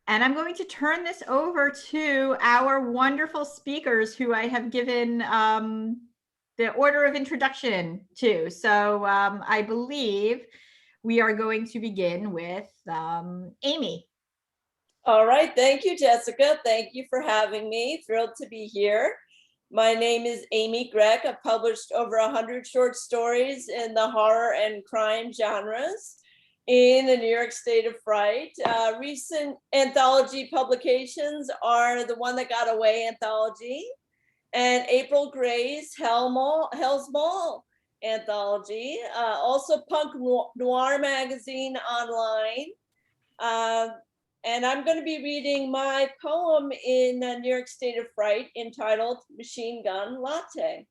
And I'm going to turn this over to our wonderful speakers who I have given the order of introduction to. So I believe we are going to begin with Amy. All right, thank you, Jessica. Thank you for having me. Thrilled to be here. My name is Amy Grech. I've published over 100 short stories in the horror and crime genres in the New York State of Fright. Recent anthology publications are the One That Got Away anthology and April Gray's Hell's Mall anthology. Also Punk Noir magazine online. And I'm going to be reading my poem in New York State of Fright entitled Machine Gun Latte.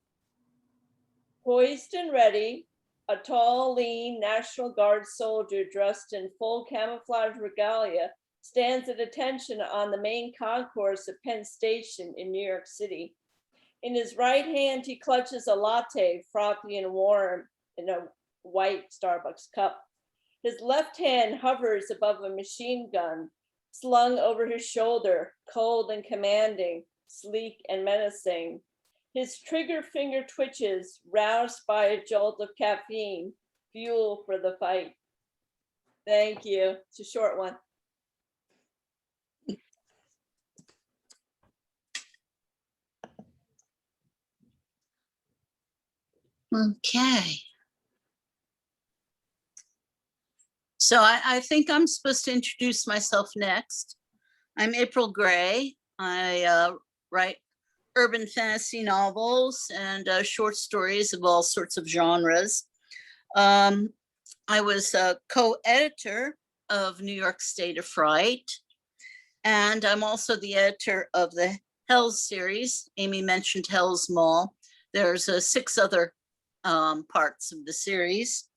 Poised and ready, a tall, lean National Guard soldier dressed in full camouflage regalia stands at attention on the main concourse of Penn Station in New York City. In his right hand, he clutches a latte, frothy and warm in a white Starbucks cup. His left hand hovers above a machine gun, slung over his shoulder, cold and commanding, sleek and menacing. His trigger finger twitches, roused by a jolt of caffeine, fuel for the fight. Thank you. It's a short one. Okay. So I think I'm supposed to introduce myself next. I'm April Gray. I write urban fantasy novels and short stories of all sorts of genres. I was a co-editor of New York State of Fright, and I'm also the editor of the Hell's series. Amy mentioned Hell's Mall. There's 6 other parts of the series.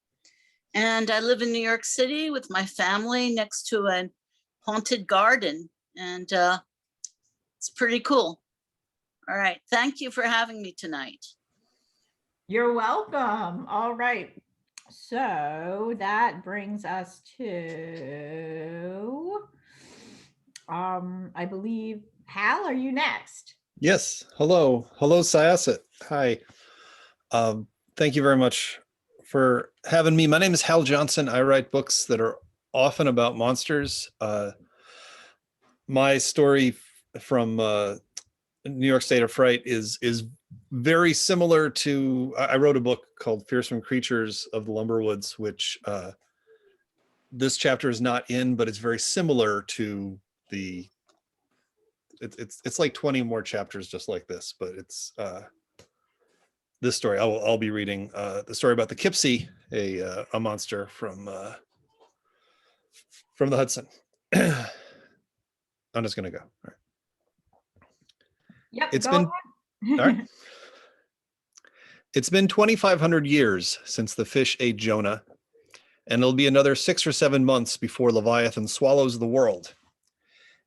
And I live in New York City with my family next to a haunted garden. And it's pretty cool. All right. Thank you for having me tonight. You're welcome. All right. So that brings us to, I believe, Hal, are you next? Yes. Hello. Hello, Syosset. Hi. Thank you very much for having me. My name is Hal Johnson. I write books that are often about monsters. My story from New York State of Fright is very similar to, I wrote a book called Fearsome Creatures of the Lumberwoods, which this chapter is not in, but it's very similar to the, it's like 20 more chapters just like this, but it's this story. I'll be reading the story about the Kipsy, a monster from the Hudson. I'm just gonna go. All right. Yep. It's been all right. It's been 2,500 years since the fish ate Jonah, and it'll be another 6 or 7 months before Leviathan swallows the world.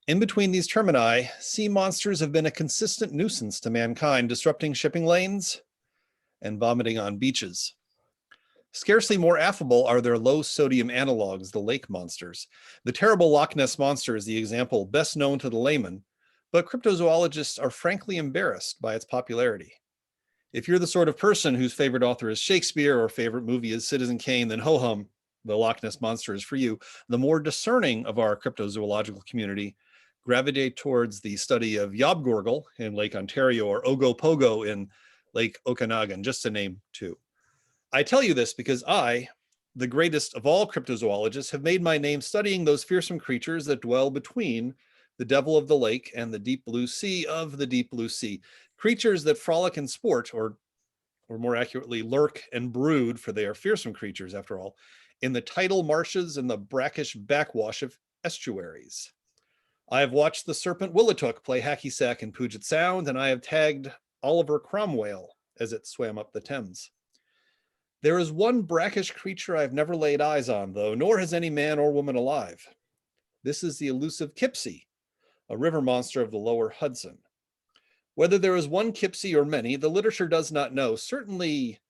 In between these termini, sea monsters have been a consistent nuisance to mankind, disrupting shipping lanes and vomiting on beaches. Scarcely more affable are their low-sodium analogs, the lake monsters. The terrible Loch Ness Monster is the example best known to the layman, but cryptozoologists are frankly embarrassed by its popularity. If you're the sort of person whose favorite author is Shakespeare or favorite movie is Citizen Kane, then ho-hum, the Loch Ness Monster is for you. The more discerning of our cryptozoological community gravitate towards the study of Yobgorgel in Lake Ontario or Ogopogo in Lake Okanagan, just to name 2. I tell you this because I, the greatest of all cryptozoologists, have made my name studying those fearsome creatures that dwell between the devil of the lake and the deep blue sea of the deep blue sea. Creatures that frolic and sport, or more accurately, lurk and brood, for they are fearsome creatures after all, in the tidal marshes and the brackish backwash of estuaries. I have watched the serpent Willitook play hacky sack in Puget Sound, and I have tagged Oliver Cromwell as it swam up the Thames. There is one brackish creature I've never laid eyes on, though, nor has any man or woman alive. This is the elusive Kipsy, a river monster of the lower Hudson. Whether there is one Kipsy or many, the literature does not know. Certainly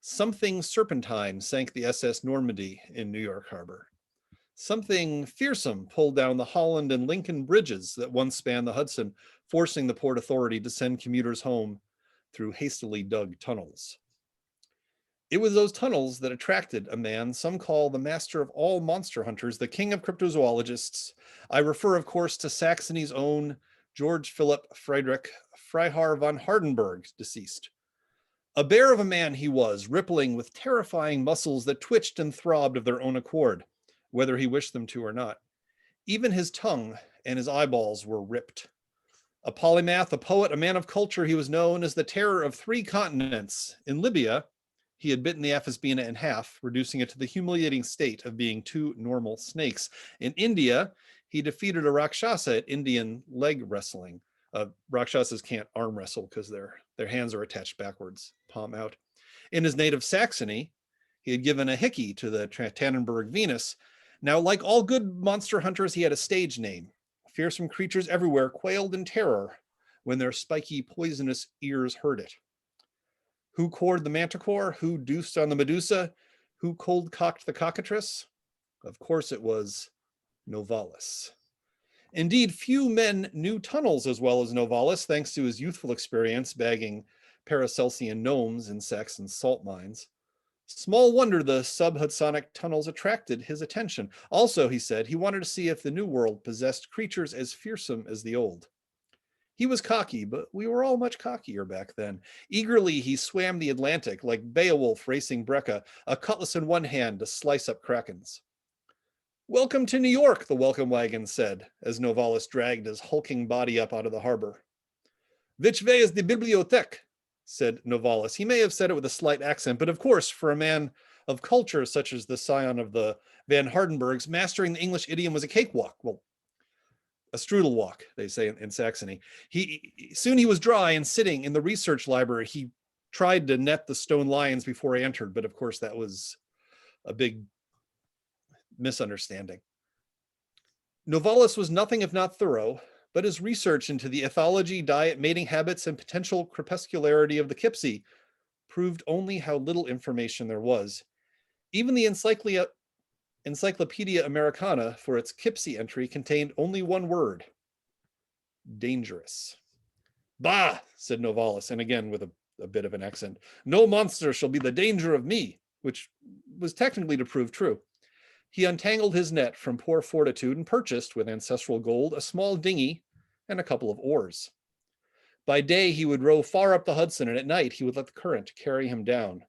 something serpentine sank the SS Normandy in New York Harbor. Something fearsome pulled down the Holland and Lincoln bridges that once spanned the Hudson, forcing the Port Authority to send commuters home through hastily dug tunnels. It was those tunnels that attracted a man some call the master of all monster hunters, the king of cryptozoologists. I refer, of course, to Saxony's own George Philip Friedrich Freiherr von Hardenberg, deceased. A bear of a man he was, rippling with terrifying muscles that twitched and throbbed of their own accord, whether he wished them to or not. Even his tongue and his eyeballs were ripped. A polymath, a poet, a man of culture, he was known as the terror of 3 continents. In Libya, he had bitten the Aphisbena in half, reducing it to the humiliating state of being 2 normal snakes. In India, he defeated a Rakshasa at Indian leg wrestling. Rakshasas can't arm wrestle because their hands are attached backwards, palm out. In his native Saxony, he had given a hickey to the Tannenberg Venus. Now, like all good monster hunters, he had a stage name. Fearsome creatures everywhere quailed in terror when their spiky, poisonous ears heard it. Who cored the manticore? Who deuced on the Medusa? Who cold-cocked the cockatrice? Of course it was Novalis. Indeed, few men knew tunnels as well as Novalis, thanks to his youthful experience bagging Paracelsian gnomes in Saxon salt mines. Small wonder the sub-Hudsonic tunnels attracted his attention. Also, he said, he wanted to see if the New World possessed creatures as fearsome as the Old. He was cocky, but we were all much cockier back then. Eagerly, he swam the Atlantic like Beowulf racing Breca, a cutlass in one hand to slice up krakens. "Welcome to New York," the welcome wagon said, as Novalis dragged his hulking body up out of the harbor. "Which way is the bibliothèque?" said Novalis. He may have said it with a slight accent, but of course, for a man of culture such as the scion of the Van Hardenbergs, mastering the English idiom was a cakewalk. Well, a strudel walk, they say in Saxony. Soon he was dry and sitting in the research library. He tried to net the stone lions before he entered, but of course that was a big misunderstanding. Novalis was nothing if not thorough, but his research into the ethology, diet, mating habits, and potential crepuscularity of the Kipsi proved only how little information there was. Even the Encyclopedia Americana, for its Kipsi entry, contained only one word: dangerous. "Bah," said Novalis, and again with a bit of an accent, "no monster shall be the danger of me," which was technically to prove true. He untangled his net from poor fortitude and purchased, with ancestral gold, a small dinghy and a couple of oars. By day, he would row far up the Hudson, and at night, he would let the current carry him down.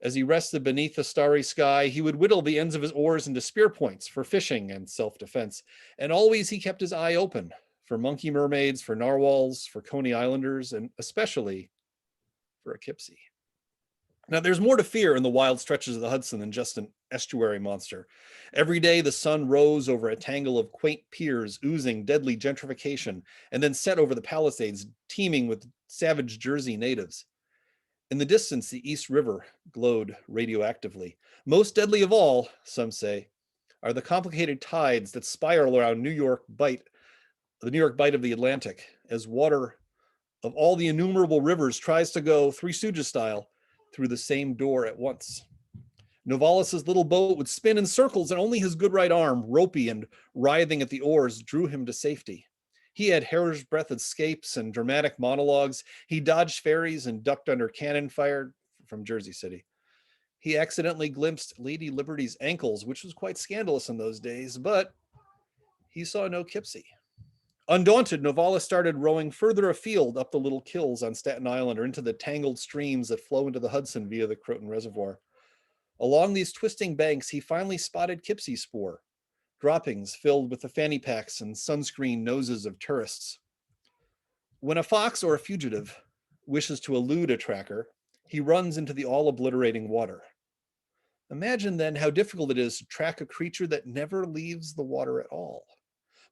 As he rested beneath the starry sky, he would whittle the ends of his oars into spear points for fishing and self-defense. And always he kept his eye open for monkey mermaids, for narwhals, for Coney Islanders, and especially for a Kipsi. Now, there's more to fear in the wild stretches of the Hudson than just an estuary monster. Every day, the sun rose over a tangle of quaint piers oozing deadly gentrification, and then set over the Palisades teeming with savage Jersey natives. In the distance, the East River glowed radioactively. Most deadly of all, some say, are the complicated tides that spiral around the New York bight of the Atlantic, as water of all the innumerable rivers tries to go, Three Stooges style, through the same door at once. Novalis's little boat would spin in circles, and only his good right arm, ropey and writhing at the oars, drew him to safety. He had hair's breadth escapes and dramatic monologues. He dodged ferries and ducked under cannon fire from Jersey City. He accidentally glimpsed Lady Liberty's ankles, which was quite scandalous in those days, but he saw no Kipsi. Undaunted, Novalis started rowing further afield up the little kills on Staten Island or into the tangled streams that flow into the Hudson via the Croton Reservoir. Along these twisting banks, he finally spotted Kipsi spoor, droppings filled with the fanny packs and sunscreen noses of tourists. When a fox or a fugitive wishes to elude a tracker, he runs into the all-obliterating water. Imagine then how difficult it is to track a creature that never leaves the water at all.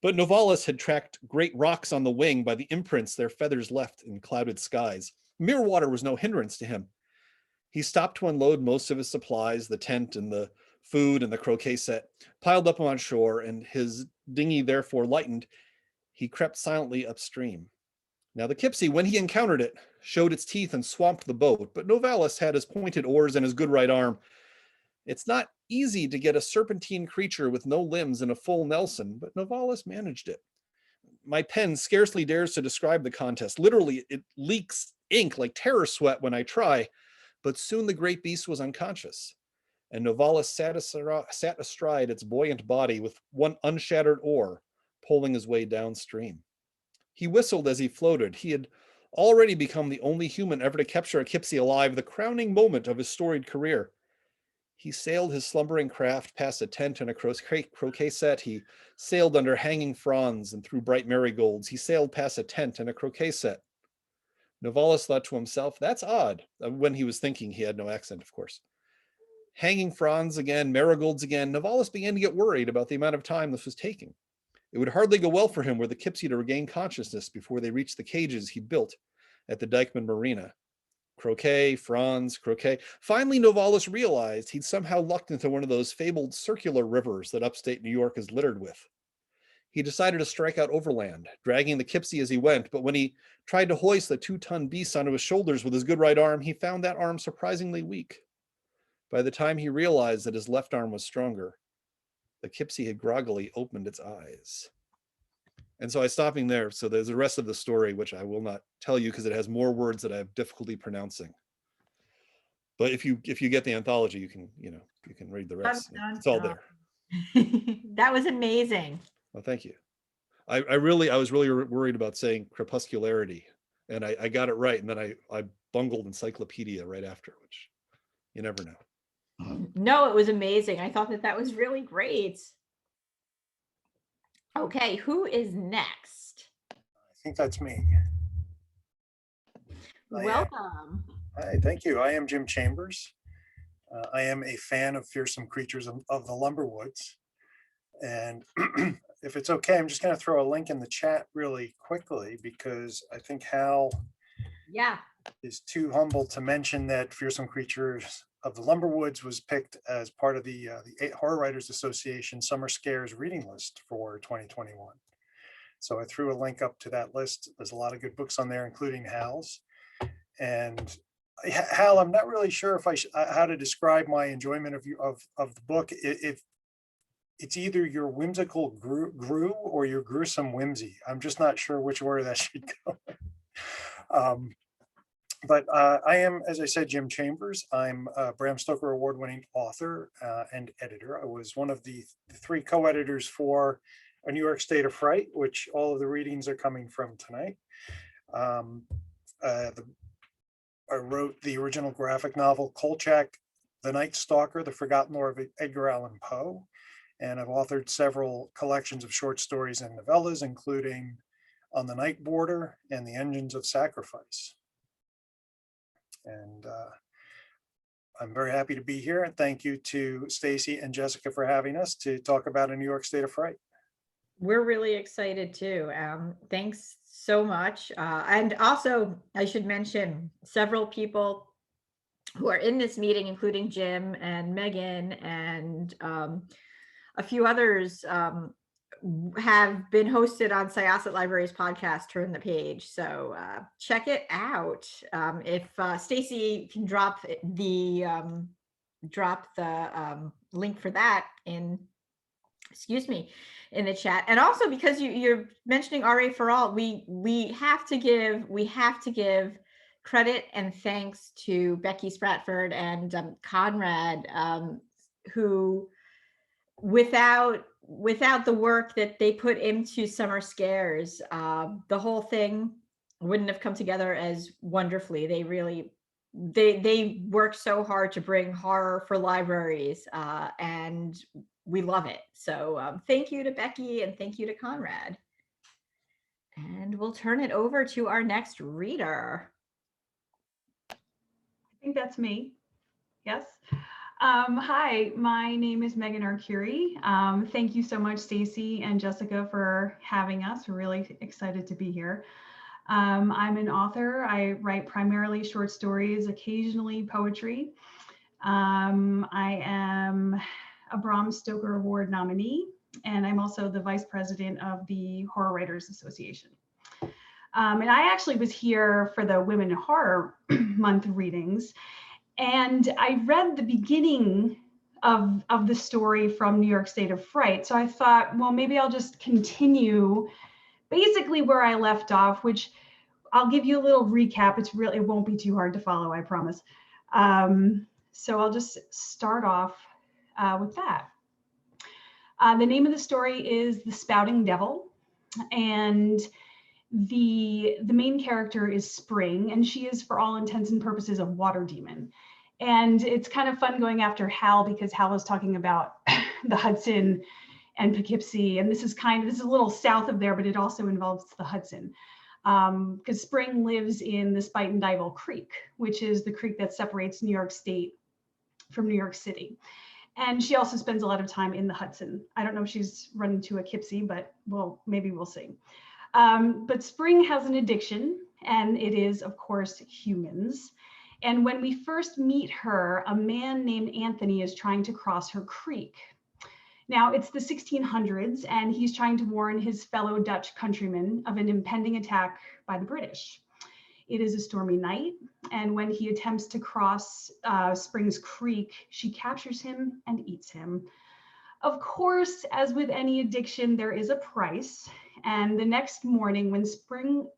But Novalis had tracked great rocks on the wing by the imprints their feathers left in clouded skies. Mere water was no hindrance to him. He stopped to unload most of his supplies, the tent and the food and the croquet set, piled up on shore, and his dinghy therefore lightened. He crept silently upstream. Now the Kipsi, when he encountered it, showed its teeth and swamped the boat, but Novalis had his pointed oars and his good right arm, It's not easy to get a serpentine creature with no limbs and a full Nelson, but Novalis managed it. My pen scarcely dares to describe the contest. Literally, it leaks ink like terror sweat when I try, but soon the great beast was unconscious, and Novalis sat astride its buoyant body with one unshattered oar, pulling his way downstream. He whistled as he floated. He had already become the only human ever to capture a Kipsy alive, the crowning moment of his storied career. He sailed his slumbering craft past a tent and a croquet set. He sailed under hanging fronds and through bright marigolds. He sailed past a tent and a croquet set. Novalis thought to himself, that's odd. When he was thinking, he had no accent, of course. Hanging fronds again, marigolds again. Novalis began to get worried about the amount of time this was taking. It would hardly go well for him were the Kipsy to regain consciousness before they reached the cages he built at the Dykeman Marina. Croquet, fronds, croquet. Finally, Novalis realized he'd somehow lucked into one of those fabled circular rivers that upstate New York is littered with. He decided to strike out overland, dragging the Kipsy as he went, but when he tried to hoist the 2-ton beast onto his shoulders with his good right arm, he found that arm surprisingly weak. By the time he realized that his left arm was stronger, the Kipsy had groggily opened its eyes. And so I'm stopping there. So there's the rest of the story, which I will not tell you because it has more words that I have difficulty pronouncing. But if you get the anthology, you can read the rest. It's all there. That was amazing. Well, thank you. I was really worried about saying crepuscularity, and I got it right, and then I bungled encyclopedia right after, which you never know. No, it was amazing. I thought that was really great. Okay, who is next? I think that's me. Welcome. Hi, thank you. I am Jim Chambers. I am a fan of fearsome creatures of the Lumberwoods. And if it's okay, I'm just going to throw a link in the chat really quickly because I think Hal is too humble to mention that Fearsome Creatures of the Lumberwoods was picked as part of the Horror Writers Association Summer Scares reading list for 2021. So I threw a link up to that list. There's a lot of good books on there, including Hal's. And Hal, I'm not really sure if how to describe my enjoyment of the book. If it's either your whimsical Gru or your gruesome whimsy. I'm just not sure which order that should go. But I am, as I said, Jim Chambers. I'm a Bram Stoker award-winning author and editor. I was one of the 3 co-editors for A New York State of Fright, which all of the readings are coming from tonight. I wrote the original graphic novel, Kolchak, The Night Stalker, The Forgotten Lore of Edgar Allan Poe. And I've authored several collections of short stories and novellas, including On the Night Border and The Engines of Sacrifice. And I'm very happy to be here. And thank you to Stacy and Jessica for having us to talk about A New York State of Fright. We're really excited too. Thanks so much. And also, I should mention several people who are in this meeting, including Jim and Meghan and a few others have been hosted on Syosset Library's podcast, Turn the Page. So check it out. If Stacy can drop the link for that in the chat. And also because you're mentioning RA for All, we have to give credit and thanks to Becky Spratford and Conrad, who without the work that they put into Summer Scares, the whole thing wouldn't have come together as wonderfully. They worked so hard to bring horror for libraries, and we love it. So thank you to Becky and thank you to Conrad. And we'll turn it over to our next reader. I think that's me. Yes. Hi, my name is Meghan Arcuri. Thank you so much, Stacy and Jessica, for having us. We're really excited to be here. I'm an author. I write primarily short stories, occasionally poetry. I am a Bram Stoker Award nominee, and I'm also the vice president of the Horror Writers Association. And I actually was here for the Women in Horror Month readings. And I read the beginning of the story from New York State of Fright. So I thought, well, maybe I'll just continue basically where I left off, which I'll give you a little recap. It won't be too hard to follow, I promise. So I'll just start off with that. The name of the story is The Spouting Devil, and the main character is Spring, and she is, for all intents and purposes, a water demon. And it's kind of fun going after Hal, because Hal was talking about the Hudson and Poughkeepsie, and this is a little south of there, but it also involves the Hudson. Because Spring lives in the Spite and Duyvil Creek, which is the creek that separates New York State from New York City. And she also spends a lot of time in the Hudson. I don't know if she's run into a Poughkeepsie, but maybe we'll see. But Spring has an addiction, and it is, of course, humans. And when we first meet her, a man named Anthony is trying to cross her creek. Now, it's the 1600s, and he's trying to warn his fellow Dutch countrymen of an impending attack by the British. It is a stormy night, and when he attempts to cross Spring's Creek, she captures him and eats him. Of course, as with any addiction, there is a price. And the next morning, when Spring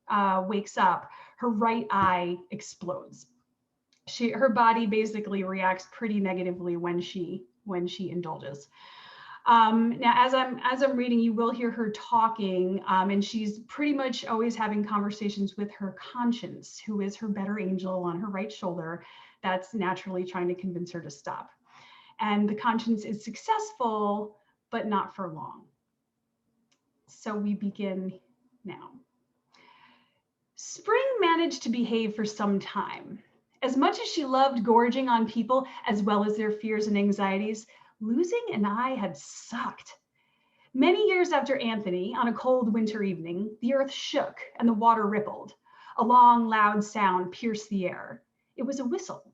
wakes up, her right eye explodes. Her body basically reacts pretty negatively when she indulges. Now, as I'm reading, you will hear her talking, and she's pretty much always having conversations with her conscience, who is her better angel on her right shoulder, that's naturally trying to convince her to stop. And the conscience is successful, but not for long. So we begin now. Spring managed to behave for some time. As much as she loved gorging on people, as well as their fears and anxieties, losing an eye had sucked. Many years after Anthony, on a cold winter evening, the earth shook and the water rippled. A long, loud sound pierced the air. It was a whistle,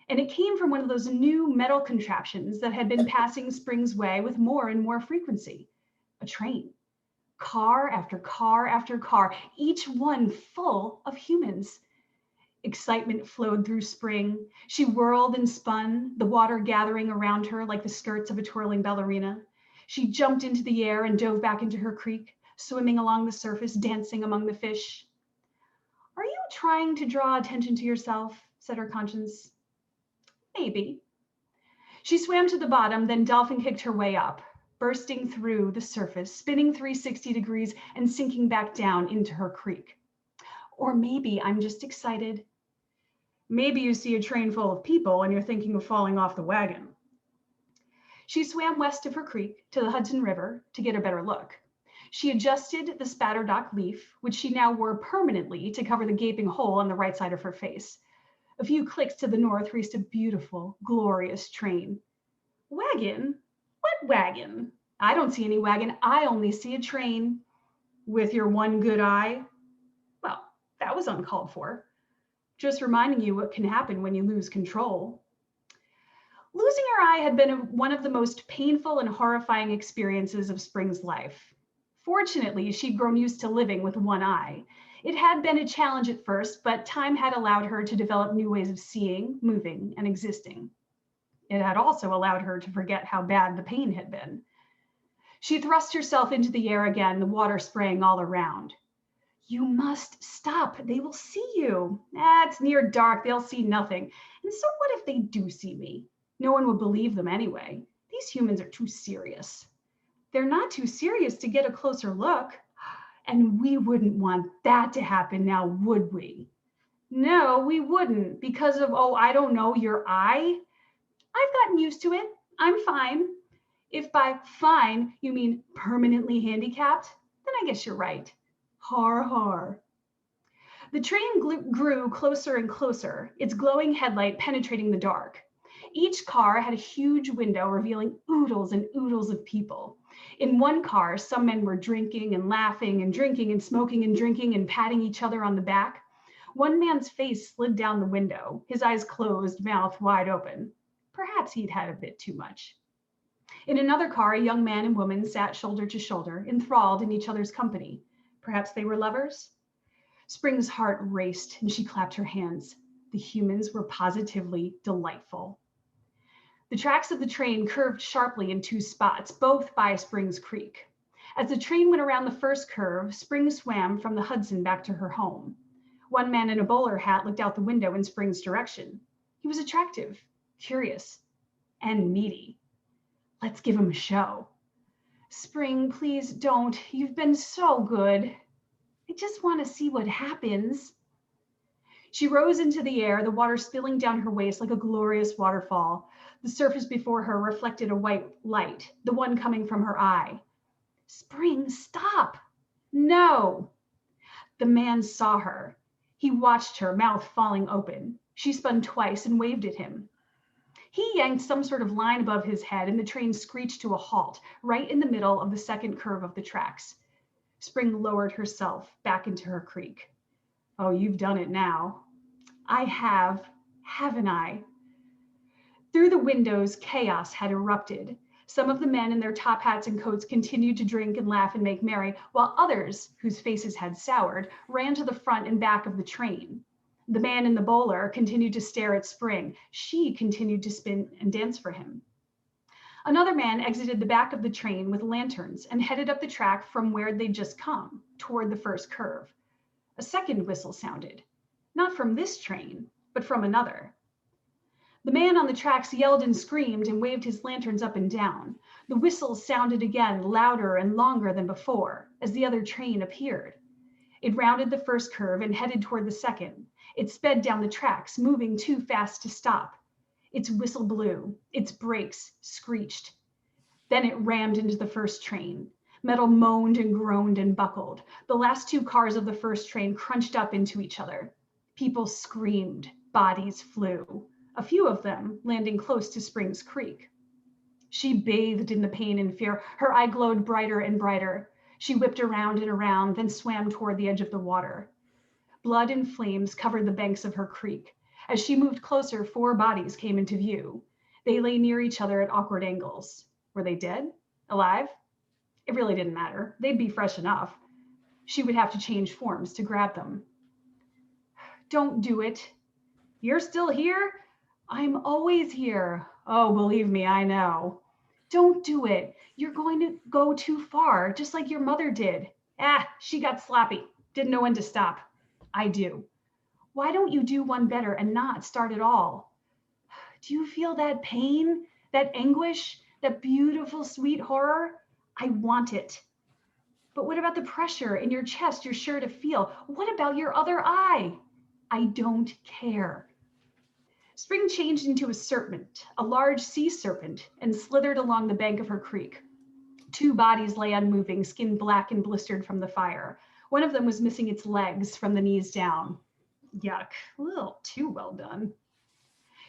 and it came from one of those new metal contraptions that had been passing Spring's way with more and more frequency. A train. Car after car after car, each one full of humans. Excitement flowed through Spring. She whirled and spun, the water gathering around her like the skirts of a twirling ballerina. She jumped into the air and dove back into her creek, swimming along the surface, dancing among the fish. "Are you trying to draw attention to yourself?" said her conscience. Maybe. She swam to the bottom, then dolphin kicked her way up, bursting through the surface, spinning 360 degrees and sinking back down into her creek. Or maybe I'm just excited. Maybe you see a train full of people and you're thinking of falling off the wagon. She swam west of her creek to the Hudson River to get a better look. She adjusted the spatterdock leaf, which she now wore permanently to cover the gaping hole on the right side of her face. A few clicks to the north reached a beautiful, glorious train. Wagon? What wagon? I don't see any wagon. I only see a train. With your one good eye? Well, that was uncalled for. Just reminding you what can happen when you lose control. Losing her eye had been one of the most painful and horrifying experiences of Spring's life. Fortunately, she'd grown used to living with one eye. It had been a challenge at first, but time had allowed her to develop new ways of seeing, moving, and existing. It had also allowed her to forget how bad the pain had been. She thrust herself into the air again, the water spraying all around. "You must stop. They will see you." It's near dark. They'll see nothing. And so what if they do see me? No one would believe them anyway. These humans are too serious. They're not too serious to get a closer look. And we wouldn't want that to happen now, would we? No, we wouldn't, because of, I don't know, your eye? I've gotten used to it. I'm fine. If by fine you mean permanently handicapped, then I guess you're right. Har, har. The train grew closer and closer, its glowing headlight penetrating the dark. Each car had a huge window revealing oodles and oodles of people. In one car, some men were drinking and laughing and drinking and smoking and drinking and patting each other on the back. One man's face slid down the window, his eyes closed, mouth wide open. Perhaps he'd had a bit too much. In another car, a young man and woman sat shoulder to shoulder, enthralled in each other's company. Perhaps they were lovers? Spring's heart raced and she clapped her hands. The humans were positively delightful. The tracks of the train curved sharply in two spots, both by Springs Creek. As the train went around the first curve, Springs swam from the Hudson back to her home. One man in a bowler hat looked out the window in Springs' direction. He was attractive, curious, and needy. Let's give him a show. Spring, please don't. You've been so good. I just want to see what happens. She rose into the air, the water spilling down her waist like a glorious waterfall. The surface before her reflected a white light, the one coming from her eye. Spring, stop. No. The man saw her. He watched her, mouth falling open. She spun twice and waved at him. He yanked some sort of line above his head and the train screeched to a halt, right in the middle of the second curve of the tracks. Spring lowered herself back into her creek. Oh, you've done it now. I have, haven't I? Through the windows, chaos had erupted. Some of the men in their top hats and coats continued to drink and laugh and make merry, while others, whose faces had soured, ran to the front and back of the train. The man in the bowler continued to stare at Spring. She continued to spin and dance for him. Another man exited the back of the train with lanterns and headed up the track from where they'd just come, toward the first curve. A second whistle sounded, not from this train, but from another. The man on the tracks yelled and screamed and waved his lanterns up and down. The whistles sounded again, louder and longer than before, as the other train appeared. It rounded the first curve and headed toward the second. It sped down the tracks, moving too fast to stop. Its whistle blew, its brakes screeched. Then it rammed into the first train. Metal moaned and groaned and buckled. The last two cars of the first train crunched up into each other. People screamed, bodies flew, a few of them landing close to Springs Creek. She bathed in the pain and fear. Her eye glowed brighter and brighter. She whipped around and around, then swam toward the edge of the water. Blood and flames covered the banks of her creek. As she moved closer, 4 bodies came into view. They lay near each other at awkward angles. Were they dead? Alive? It really didn't matter. They'd be fresh enough. She would have to change forms to grab them. Don't do it. You're still here? I'm always here. Oh, believe me, I know. Don't do it. You're going to go too far, just like your mother did. She got sloppy. Didn't know when to stop. I do. Why don't you do one better and not start at all? Do you feel that pain, that anguish, that beautiful, sweet horror? I want it. But what about the pressure in your chest you're sure to feel? What about your other eye? I don't care. Spring changed into a serpent, a large sea serpent, and slithered along the bank of her creek. 2 bodies lay unmoving, skin black and blistered from the fire. One of them was missing its legs from the knees down. Yuck, a little too well done.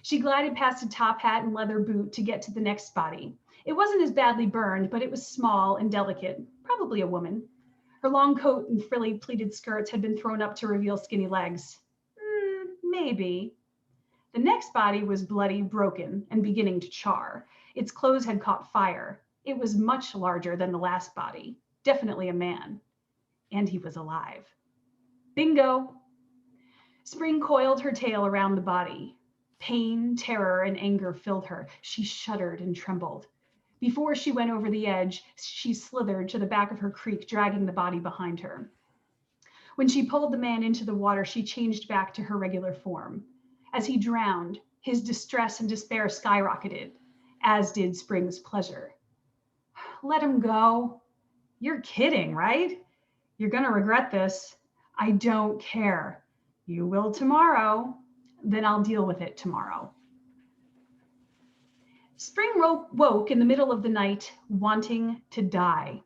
She glided past a top hat and leather boot to get to the next body. It wasn't as badly burned, but it was small and delicate, probably a woman. Her long coat and frilly pleated skirts had been thrown up to reveal skinny legs. Maybe. The next body was bloody, broken, and beginning to char. Its clothes had caught fire. It was much larger than the last body, definitely a man. And he was alive. Bingo! Spring coiled her tail around the body. Pain, terror, and anger filled her. She shuddered and trembled. Before she went over the edge, she slithered to the back of her creek, dragging the body behind her. When she pulled the man into the water, she changed back to her regular form. As he drowned, his distress and despair skyrocketed, as did Spring's pleasure. Let him go. You're kidding, right? You're going to regret this. I don't care. You will tomorrow. Then I'll deal with it tomorrow. Spring woke in the middle of the night, wanting to die.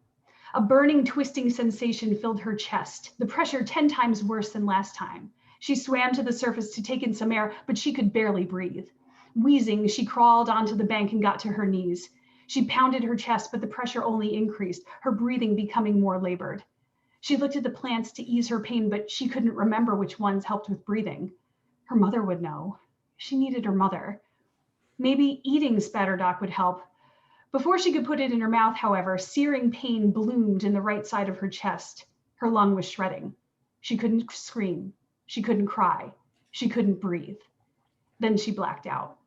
A burning, twisting sensation filled her chest, the pressure 10 times worse than last time. She swam to the surface to take in some air, but she could barely breathe. Wheezing, she crawled onto the bank and got to her knees. She pounded her chest, but the pressure only increased, her breathing becoming more labored. She looked at the plants to ease her pain, but she couldn't remember which ones helped with breathing. Her mother would know. She needed her mother. Maybe eating spatterdock would help. Before she could put it in her mouth, however, searing pain bloomed in the right side of her chest. Her lung was shredding. She couldn't scream. She couldn't cry. She couldn't breathe. Then she blacked out.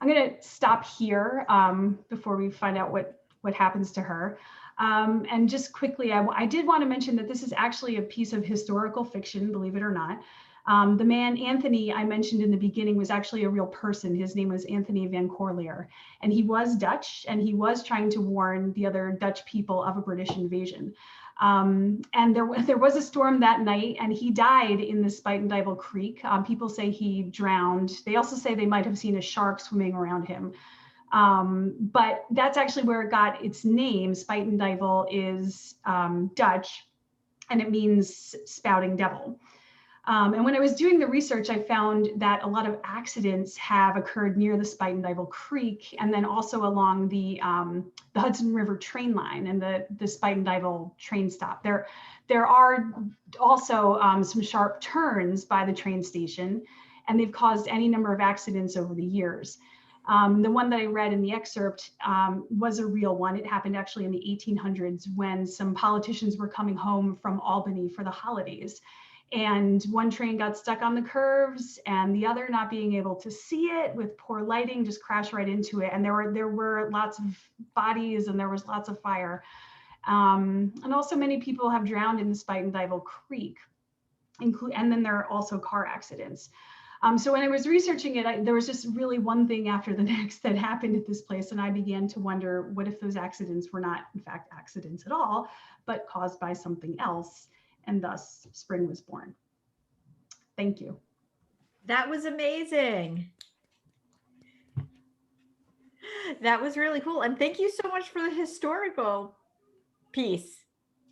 I'm going to stop here before we find out what happens to her. And just quickly, I did want to mention that this is actually a piece of historical fiction, believe it or not. The man, Anthony, I mentioned in the beginning was actually a real person. His name was Anthony van Corlear, and he was Dutch, and he was trying to warn the other Dutch people of a British invasion. And there was a storm that night, and he died in the Spuyten Creek. People say he drowned. They also say they might have seen a shark swimming around him. But that's actually where it got its name. Spuyten is Dutch, and it means spouting devil. And when I was doing the research, I found that a lot of accidents have occurred near the Spuyten Creek, and then also along the Hudson River train line and the Spuyten train stop. There are also some sharp turns by the train station, and they've caused any number of accidents over the years. The one that I read in the excerpt was a real one. It happened actually in the 1800s when some politicians were coming home from Albany for the holidays. And one train got stuck on the curves, and the other, not being able to see it with poor lighting, just crashed right into it. And there were lots of bodies, and there was lots of fire. And also many people have drowned in the Spuyten Creek, and then there are also car accidents. So when I was researching it, there was just really one thing after the next that happened at this place. And I began to wonder, what if those accidents were not, in fact, accidents at all, but caused by something else? And thus spring was born. Thank you. That was amazing. That was really cool. And thank you so much for the historical piece.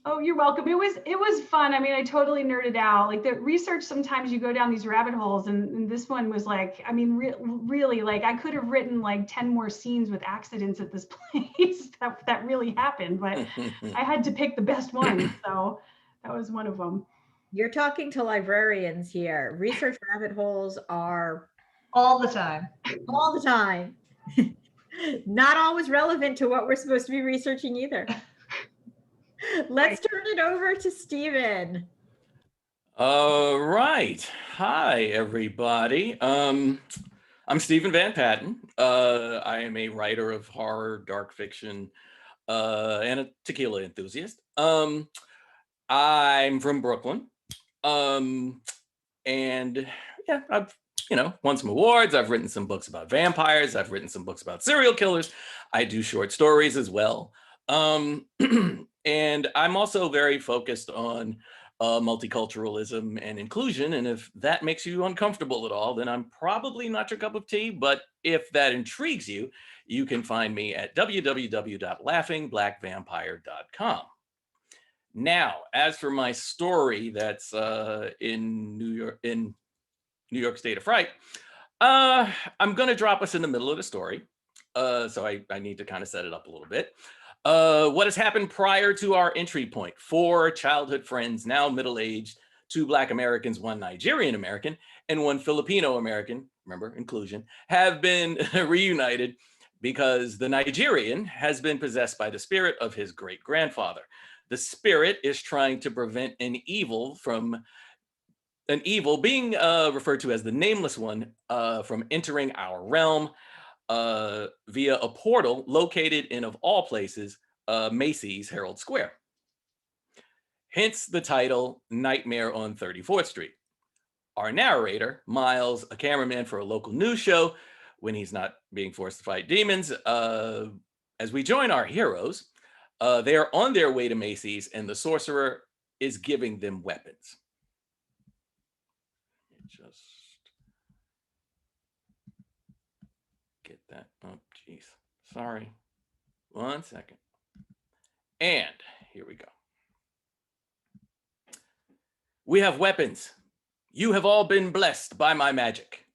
Oh, you're welcome. It was fun. I mean, I totally nerded out. Like the research, sometimes you go down these rabbit holes, and this one was like, I mean, really, like I could have written like 10 more scenes with accidents at this place that really happened, but I had to pick the best one. So that was one of them. You're talking to librarians here. Research rabbit holes are all the time. All the time. Not always relevant to what we're supposed to be researching either. Let's turn it over to Stephen. All right. Hi, everybody. I'm Stephen Van Patten. I am a writer of horror, dark fiction, and a tequila enthusiast. I'm from Brooklyn. And yeah, I've, won some awards. I've written some books about vampires. I've written some books about serial killers. I do short stories as well. And I'm also very focused on multiculturalism and inclusion. And if that makes you uncomfortable at all, then I'm probably not your cup of tea. But if that intrigues you, you can find me at www.laughingblackvampire.com. Now, as for my story that's in New York State of Fright, I'm going to drop us in the middle of the story. So I need to kind of set it up a little bit. What has happened prior to our entry point? 4 childhood friends, now middle-aged, 2 Black Americans, 1 Nigerian American, and 1 Filipino American, remember, inclusion, have been reunited because the Nigerian has been possessed by the spirit of his great-grandfather. The spirit is trying to prevent an evil being referred to as the Nameless One from entering our realm via a portal located in, of all places, Macy's Herald Square. Hence the title, Nightmare on 34th Street. Our narrator, Miles, a cameraman for a local news show, when he's not being forced to fight demons, as we join our heroes, they are on their way to Macy's and the sorcerer is giving them weapons. Just get that up, geez. Sorry. 1 second. And here we go. We have weapons. You have all been blessed by my magic.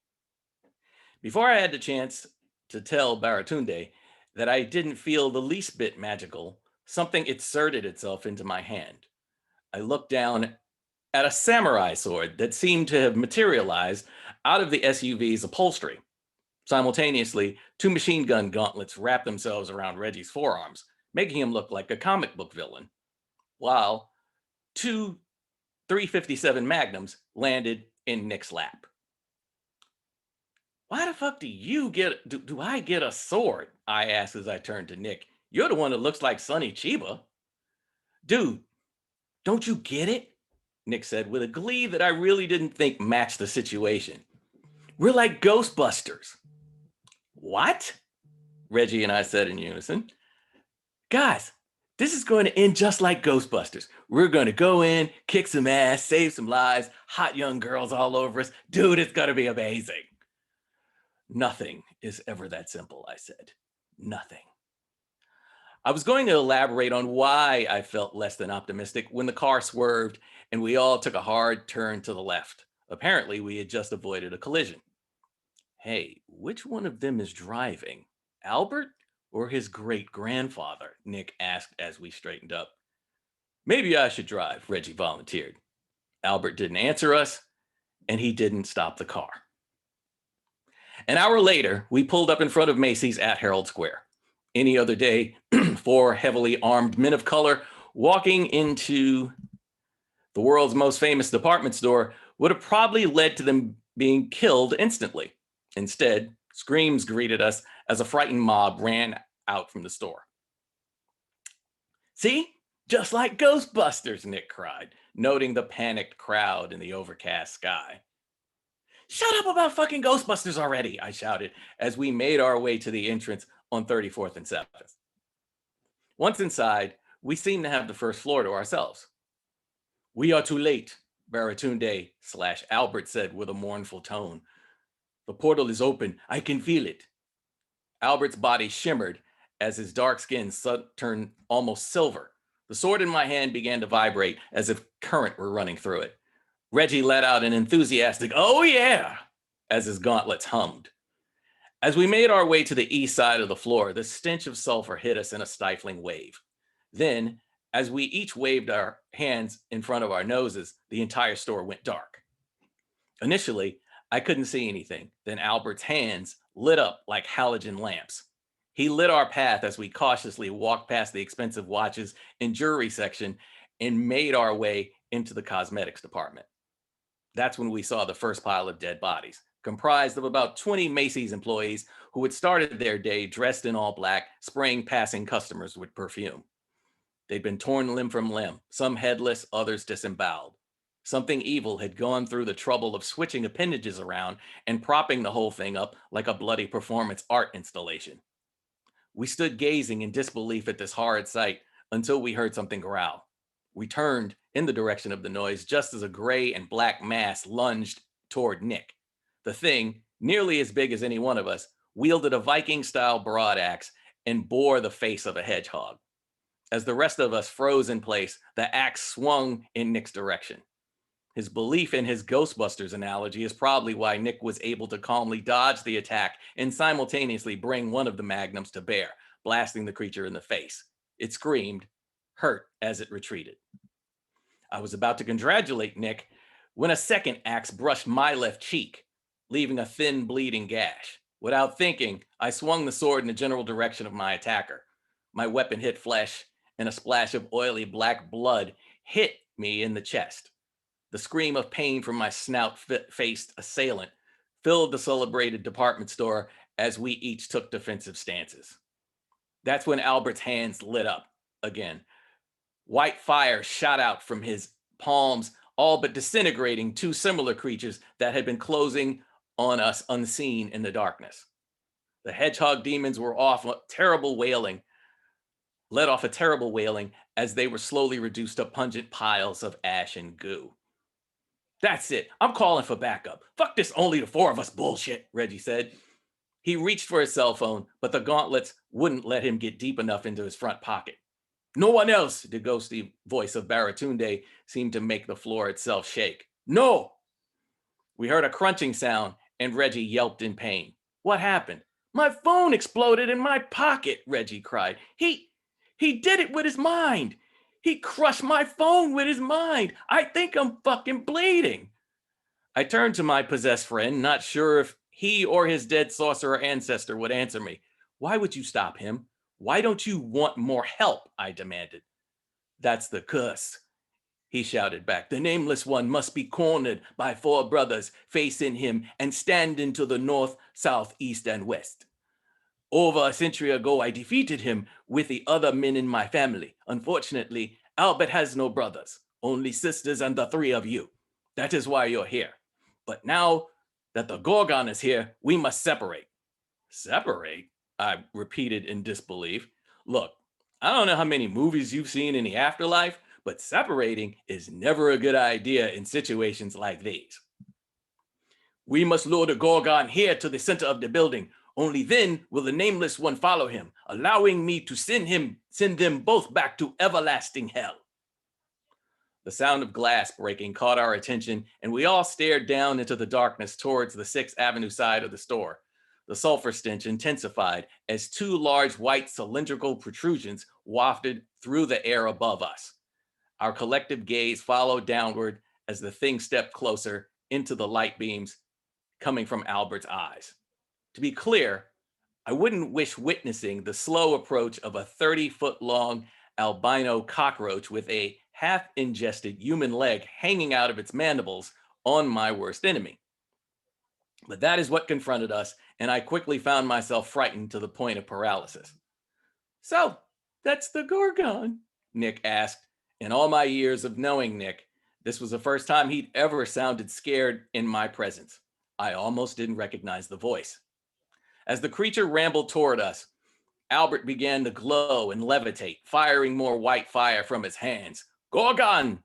Before I had the chance to tell Baratunde that I didn't feel the least bit magical, something inserted itself into my hand. I looked down at a samurai sword that seemed to have materialized out of the SUV's upholstery. Simultaneously, 2 machine gun gauntlets wrapped themselves around Reggie's forearms, making him look like a comic book villain, while 2 .357 Magnums landed in Nick's lap. Why the fuck do you get, do I get a sword? I asked as I turned to Nick. You're the one that looks like Sonny Chiba. Dude, don't you get it? Nick said with a glee that I really didn't think matched the situation. We're like Ghostbusters. What? Reggie and I said in unison. Guys, this is going to end just like Ghostbusters. We're going to go in, kick some ass, save some lives, hot young girls all over us. Dude, it's going to be amazing. Nothing is ever that simple, I said. Nothing. I was going to elaborate on why I felt less than optimistic when the car swerved and we all took a hard turn to the left. Apparently, we had just avoided a collision. Hey, which one of them is driving? Albert or his great-grandfather? Nick asked as we straightened up. Maybe I should drive, Reggie volunteered. Albert didn't answer us, and he didn't stop the car. An hour later, we pulled up in front of Macy's at Herald Square. Any other day, 4 heavily armed men of color walking into the world's most famous department store would have probably led to them being killed instantly. Instead, screams greeted us as a frightened mob ran out from the store. See? Just like Ghostbusters, Nick cried, noting the panicked crowd in the overcast sky. Shut up about fucking Ghostbusters already, I shouted as we made our way to the entrance on 34th and 7th. Once inside, we seemed to have the first floor to ourselves. We are too late, Baratunde/Albert said with a mournful tone. The portal is open. I can feel it. Albert's body shimmered as his dark skin turned almost silver. The sword in my hand began to vibrate as if current were running through it. Reggie let out an enthusiastic, "Oh yeah," as his gauntlets hummed. As we made our way to the east side of the floor, the stench of sulfur hit us in a stifling wave. Then, as we each waved our hands in front of our noses, the entire store went dark. Initially, I couldn't see anything. Then Albert's hands lit up like halogen lamps. He lit our path as we cautiously walked past the expensive watches and jewelry section and made our way into the cosmetics department. That's when we saw the first pile of dead bodies, comprised of about 20 Macy's employees who had started their day dressed in all black, spraying passing customers with perfume. They'd been torn limb from limb, some headless, others disemboweled. Something evil had gone through the trouble of switching appendages around and propping the whole thing up like a bloody performance art installation. We stood gazing in disbelief at this horrid sight until we heard something growl. We turned in the direction of the noise just as a gray and black mass lunged toward Nick. The thing, nearly as big as any one of us, wielded a Viking-style broadaxe and bore the face of a hedgehog. As the rest of us froze in place, the axe swung in Nick's direction. His belief in his Ghostbusters analogy is probably why Nick was able to calmly dodge the attack and simultaneously bring one of the magnums to bear, blasting the creature in the face. It screamed, hurt as it retreated. I was about to congratulate Nick when a second axe brushed my left cheek, leaving a thin bleeding gash. Without thinking, I swung the sword in the general direction of my attacker. My weapon hit flesh, and a splash of oily black blood hit me in the chest. The scream of pain from my snout-faced assailant filled the celebrated department store as we each took defensive stances. That's when Albert's hands lit up again. White fire shot out from his palms, all but disintegrating 2 similar creatures that had been closing on us unseen in the darkness. The hedgehog demons were let off a terrible wailing as they were slowly reduced to pungent piles of ash and goo. That's it. I'm calling for backup. Fuck this only the 4 of us bullshit, Reggie said. He reached for his cell phone, but the gauntlets wouldn't let him get deep enough into his front pocket. No one else, the ghosty voice of Baratunde seemed to make the floor itself shake. No! We heard a crunching sound and Reggie yelped in pain. What happened? My phone exploded in my pocket, Reggie cried. He did it with his mind. He crushed my phone with his mind. I think I'm fucking bleeding. I turned to my possessed friend, not sure if he or his dead sorcerer ancestor would answer me. Why would you stop him? Why don't you want more help? I demanded. That's the curse. he shouted back. The nameless one must be cornered by 4 brothers facing him and standing to the north, south, east, and west. Over a century ago, I defeated him with the other men in my family. Unfortunately, Albert has no brothers, only sisters and the 3 of you. That is why you're here. But now that the Gorgon is here, we must separate. Separate? I repeated in disbelief. Look, I don't know how many movies you've seen in the afterlife, but separating is never a good idea in situations like these. We must lure the Gorgon here to the center of the building. Only then will the nameless one follow him, allowing me to send them both back to everlasting hell. The sound of glass breaking caught our attention, and we all stared down into the darkness towards the 6th Avenue side of the store. The sulfur stench intensified as 2 large white cylindrical protrusions wafted through the air above us. Our collective gaze followed downward as the thing stepped closer into the light beams coming from Albert's eyes. To be clear, I wouldn't wish witnessing the slow approach of a 30-foot-long albino cockroach with a half-ingested human leg hanging out of its mandibles on my worst enemy. But that is what confronted us, and I quickly found myself frightened to the point of paralysis. So, that's the Gorgon? Nick asked. In all my years of knowing Nick, this was the first time he'd ever sounded scared in my presence. I almost didn't recognize the voice. As the creature rambled toward us, Albert began to glow and levitate, firing more white fire from his hands. Gorgon!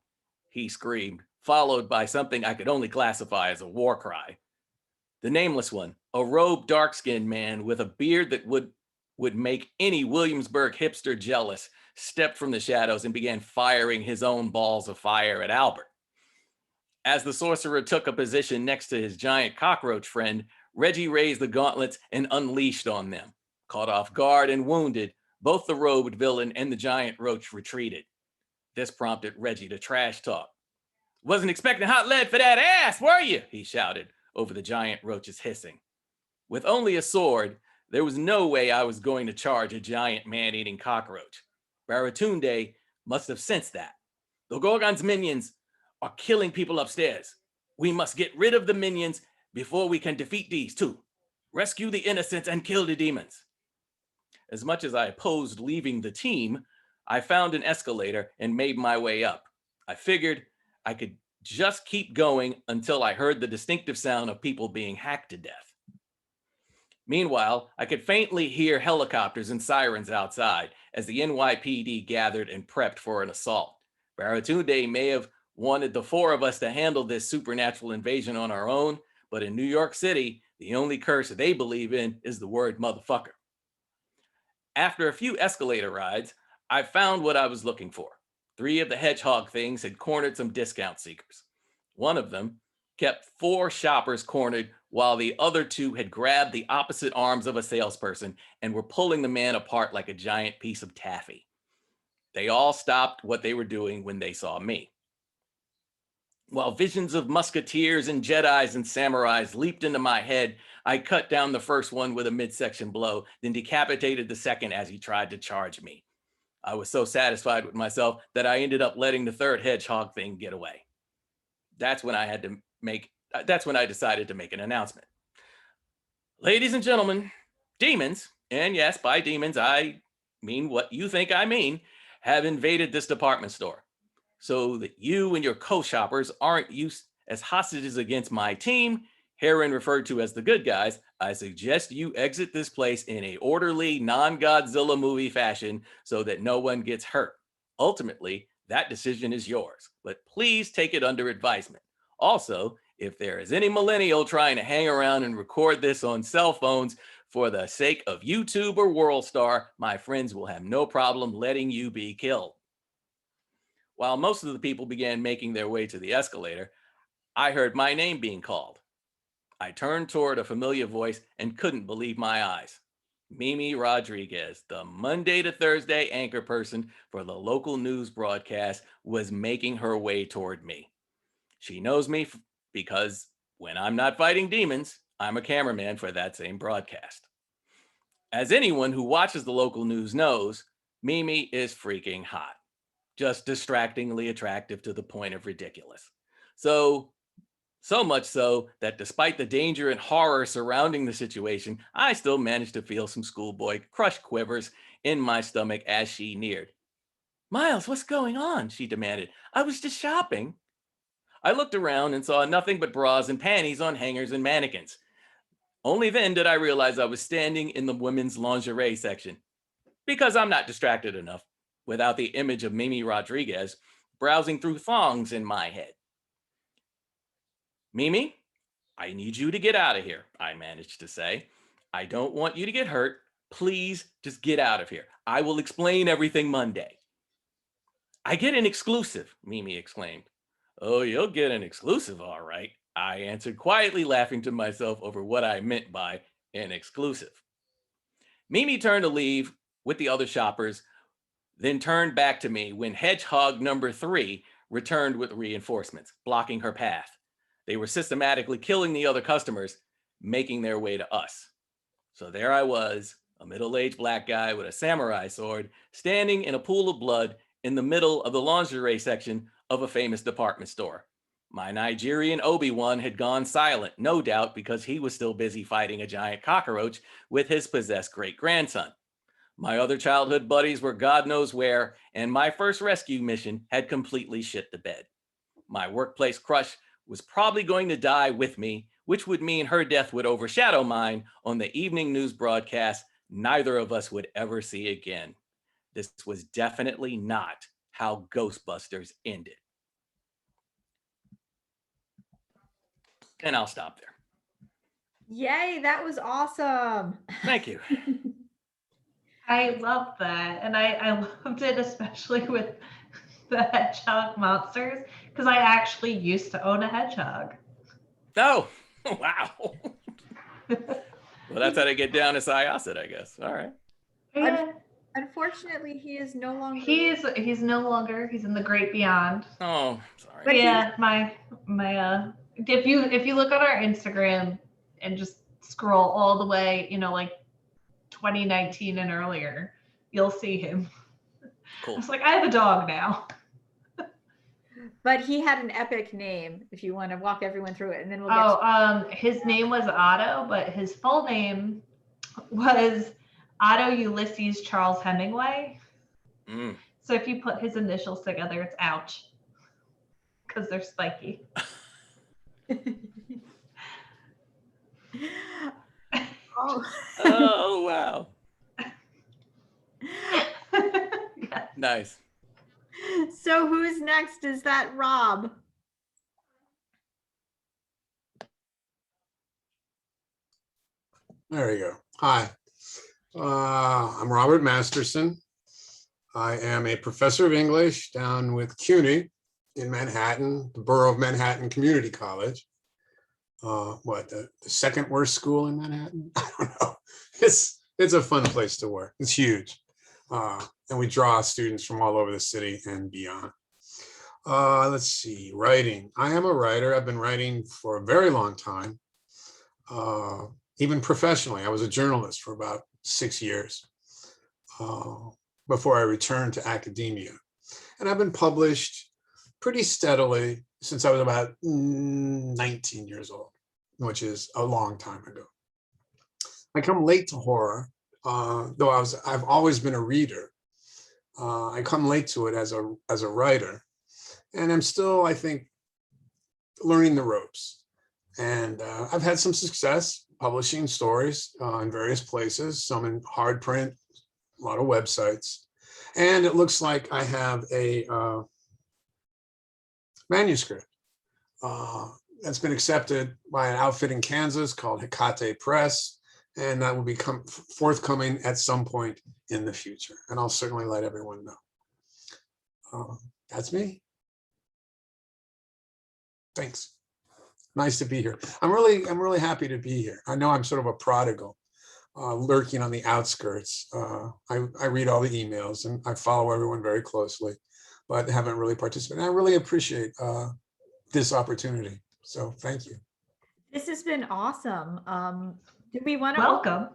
He screamed, followed by something I could only classify as a war cry. The nameless one, a robed, dark-skinned man with a beard that would make any Williamsburg hipster jealous, stepped from the shadows and began firing his own balls of fire at Albert. As the sorcerer took a position next to his giant cockroach friend, Reggie raised the gauntlets and unleashed on them. Caught off guard and wounded, both the robed villain and the giant roach retreated. This prompted Reggie to trash talk. Wasn't expecting hot lead for that ass, were you? He shouted over the giant roach's hissing. With only a sword, there was no way I was going to charge a giant man-eating cockroach. Baratunde must have sensed that. The Gorgon's minions are killing people upstairs. We must get rid of the minions before we can defeat these too. Rescue the innocents and kill the demons. As much as I opposed leaving the team, I found an escalator and made my way up. I figured I could just keep going until I heard the distinctive sound of people being hacked to death. Meanwhile, I could faintly hear helicopters and sirens outside as the NYPD gathered and prepped for an assault. Baratunde may have wanted the 4 of us to handle this supernatural invasion on our own, but in New York City, the only curse they believe in is the word motherfucker. After a few escalator rides, I found what I was looking for. 3 of the hedgehog things had cornered some discount seekers. One of them kept 4 shoppers cornered while the other 2 had grabbed the opposite arms of a salesperson and were pulling the man apart like a giant piece of taffy. They all stopped what they were doing when they saw me. While visions of musketeers and Jedis and samurais leaped into my head, I cut down the first one with a midsection blow, then decapitated the second as he tried to charge me. I was so satisfied with myself that I ended up letting the 3rd hedgehog thing get away. That's when I decided to make an announcement. Ladies and gentlemen, demons, and yes, by demons, I mean what you think I mean, have invaded this department store. So that you and your co-shoppers aren't used as hostages against my team, herein referred to as the good guys, I suggest you exit this place in a orderly, non-Godzilla movie fashion so that no one gets hurt. Ultimately, that decision is yours, but please take it under advisement. Also, if there is any millennial trying to hang around and record this on cell phones for the sake of YouTube or WorldStar, my friends will have no problem letting you be killed. While most of the people began making their way to the escalator, I heard my name being called. I turned toward a familiar voice and couldn't believe my eyes. Mimi Rodriguez, the Monday to Thursday anchor person for the local news broadcast, was making her way toward me. She knows me because when I'm not fighting demons, I'm a cameraman for that same broadcast. As anyone who watches the local news knows, Mimi is freaking hot. just distractingly attractive to the point of ridiculous. So much so that despite the danger and horror surrounding the situation, I still managed to feel some schoolboy crush quivers in my stomach as she neared. "Miles, what's going on?" she demanded. "I was just shopping." I looked around and saw nothing but bras and panties on hangers and mannequins. Only then did I realize I was standing in the women's lingerie section, because I'm not distracted enough without the image of Mimi Rodriguez browsing through thongs in my head. "Mimi, I need you to get out of here," I managed to say. "I don't want you to get hurt. Please just get out of here. I will explain everything Monday." "I get an exclusive," Mimi exclaimed. "Oh, you'll get an exclusive, all right," I answered, quietly laughing to myself over what I meant by an exclusive. Mimi turned to leave with the other shoppers, then turned back to me when Hedgehog number 3 returned with reinforcements, blocking her path. They were systematically killing the other customers, making their way to us. So there I was, a middle-aged black guy with a samurai sword, standing in a pool of blood in the middle of the lingerie section of a famous department store. My Nigerian Obi-Wan had gone silent, no doubt because he was still busy fighting a giant cockroach with his possessed great-grandson. My other childhood buddies were God knows where, and my first rescue mission had completely shit the bed. My workplace crush was probably going to die with me, which would mean her death would overshadow mine on the evening news broadcast neither of us would ever see again. This was definitely not how Ghostbusters ended. And I'll stop there. Yay, that was awesome. Thank you. I love that. And I loved it, especially with the hedgehog monsters, because I actually used to own a hedgehog. Oh, wow. Well, that's how they get down to Syosset, I guess. All right. Yeah. Unfortunately, he is no longer. He's no longer. He's in the great beyond. Oh, sorry. But yeah, my if you look on our Instagram and just scroll all the way, like 2019 and earlier, you'll see him. Cool. I was like, I have a dog now. But he had an epic name, if you want to walk everyone through it, and then we'll get his name was Otto, but his full name was Otto Ulysses Charles Hemingway. So if you put his initials together, it's ouch, because they're spiky. Oh, wow. Yeah. Nice. So who's next? Is that Rob? There you go. Hi, I'm Robert Masterson. I am a professor of English down with CUNY in Manhattan, the borough of Manhattan Community College. The second worst school in Manhattan? I don't know. It's a fun place to work. It's huge. And we draw students from all over the city and beyond. Let's see, writing. I am a writer. I've been writing for a very long time, even professionally. I was a journalist for about 6 years before I returned to academia. And I've been published pretty steadily since I was about 19 years old, which is a long time ago. I come late to horror, though I've always been a reader. I come late to it as a writer, and I'm still, I think, learning the ropes. And I've had some success publishing stories in various places, some in hard print, a lot of websites. And it looks like I have a manuscript that's been accepted by an outfit in Kansas called Hecate Press, and that will become forthcoming at some point in the future. And I'll certainly let everyone know. That's me. Thanks. Nice to be here. I'm really happy to be here. I know I'm sort of a prodigal, lurking on the outskirts. I read all the emails and I follow everyone very closely, but haven't really participated. I really appreciate this opportunity. So thank you. This has been awesome. Do we want to welcome?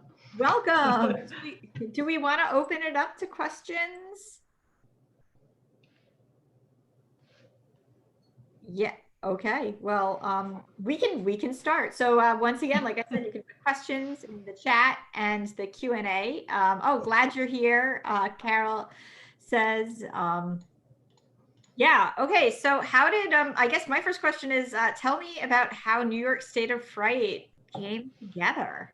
Do we want to open it up to questions? Yeah. Okay. Well, we can start. So once again, like I said, you can put questions in the chat and the Q&A. Oh, glad you're here. Carol says, yeah. Okay. So how did I guess my first question is, tell me about how New York State of Fright came together.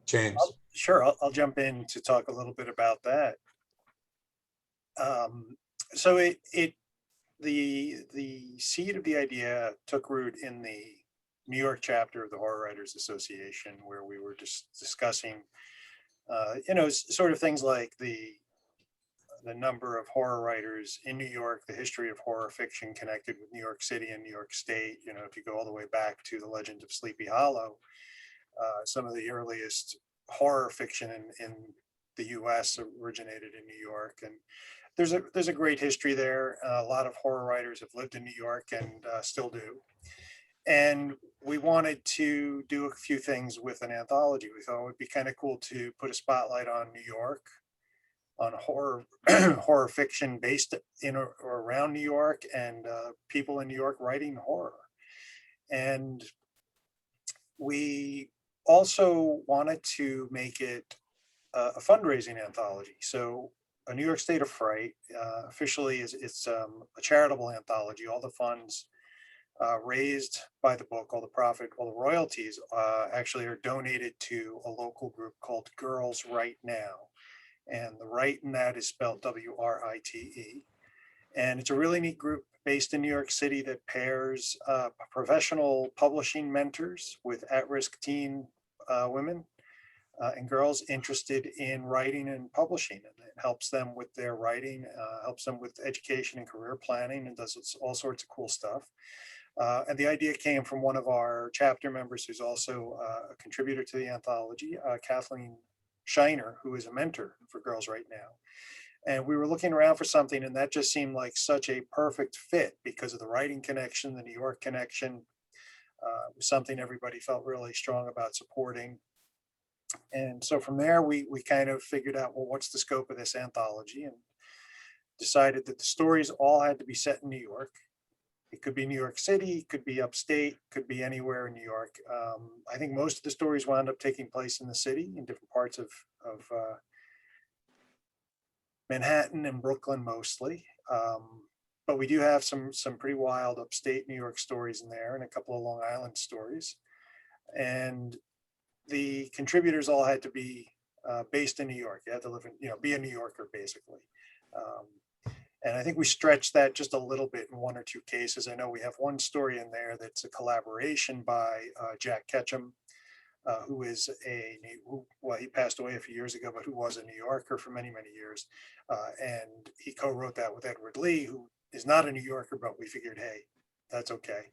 James. Sure, I'll jump in to talk a little bit about that. So the seed of the idea took root in the New York chapter of the Horror Writers Association, where we were just discussing, sort of things like the number of horror writers in New York, the history of horror fiction connected with New York City and New York State. You know, if you go all the way back to the Legend of Sleepy Hollow, some of the earliest horror fiction in the U.S. originated in New York, and there's a great history there. A lot of horror writers have lived in New York and still do. And we wanted to do a few things with an anthology. We thought it would be kind of cool to put a spotlight on New York, on horror horror fiction based in or around New York, and people in New York writing horror. And we also wanted to make it a fundraising anthology. So a New York State of Fright officially it's a charitable anthology. All the funds raised by the book, all the profit, all the royalties actually are donated to a local group called Girls Write Now. And the Write in that is spelled W-R-I-T-E. And it's a really neat group based in New York City that pairs professional publishing mentors with at-risk teen women and girls interested in writing and publishing. And it helps them with their writing, helps them with education and career planning, and does all sorts of cool stuff. And the idea came from one of our chapter members who's also a contributor to the anthology, Kathleen Shiner, who is a mentor for Girls Right Now. And we were looking around for something, and that just seemed like such a perfect fit because of the writing connection, the New York connection. It was something everybody felt really strong about supporting. And so from there, we kind of figured out, well, what's the scope of this anthology, and decided that the stories all had to be set in New York. It could be New York City, could be upstate, could be anywhere in New York. I think most of the stories wound up taking place in the city, in different parts of Manhattan and Brooklyn mostly. But we do have some pretty wild upstate New York stories in there, and a couple of Long Island stories. And the contributors all had to be based in New York. You had to live in, be a New Yorker basically. And I think we stretched that just a little bit in one or two cases. I know we have one story in there that's a collaboration by Jack Ketchum, who is he passed away a few years ago, but who was a New Yorker for many, many years. And he co-wrote that with Edward Lee, who is not a New Yorker, but we figured, hey, that's okay.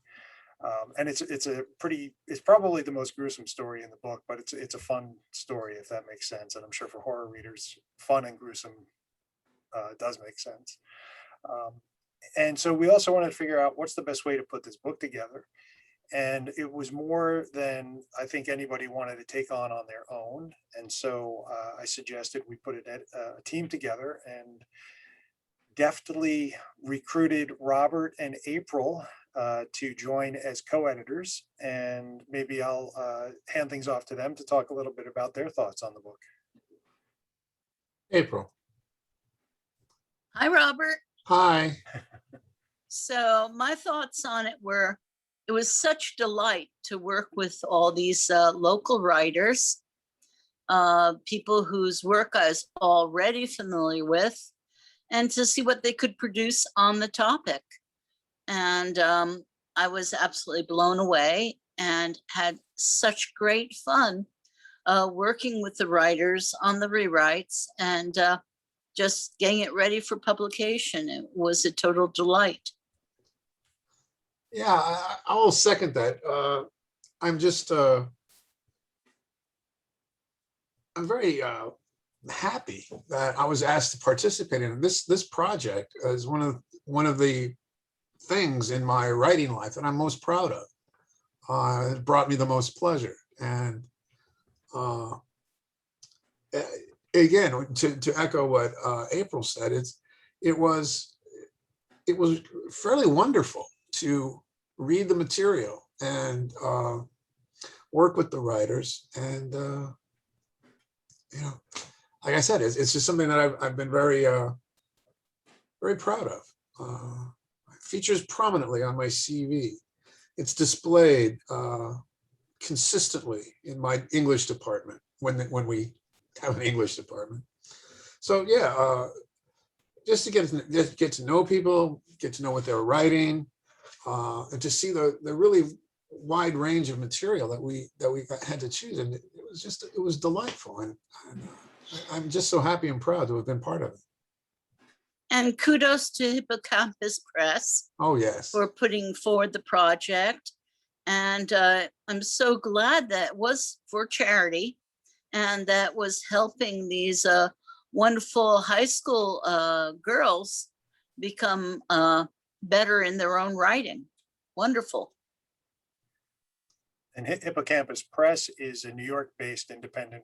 And it's probably the most gruesome story in the book, but it's a fun story, if that makes sense. And I'm sure for horror readers, fun and gruesome does make sense. And so we also wanted to figure out what's the best way to put this book together. And it was more than I think anybody wanted to take on their own. And so I suggested we put a team together and deftly recruited Robert and April to join as co-editors. And maybe I'll hand things off to them to talk a little bit about their thoughts on the book. April. Hi, Robert. Hi. So my thoughts on it were, it was such delight to work with all these local writers, people whose work I was already familiar with, and to see what they could produce on the topic. And I was absolutely blown away and had such great fun working with the writers on the rewrites and just getting it ready for publication. It was a total delight. Yeah, I will second that. I'm just, I'm very happy that I was asked to participate in this project as one of the things in my writing life that I'm most proud of. It brought me the most pleasure. And again, to echo what April said, it was it was fairly wonderful to read the material and work with the writers. And, you know, like I said, it's just something that I've been very, very proud of. It features prominently on my CV. It's displayed consistently in my English department when we have an English department. So yeah, just to get to know people, get to know what they're writing, and to see the really wide range of material that we had to choose, and it was delightful, and I'm just so happy and proud to have been part of it. And kudos to Hippocampus Press Oh yes. for putting forward the project. And I'm so glad that was for charity and that was helping these wonderful high school girls become better in their own writing. Wonderful. And Hippocampus Press is a New York-based independent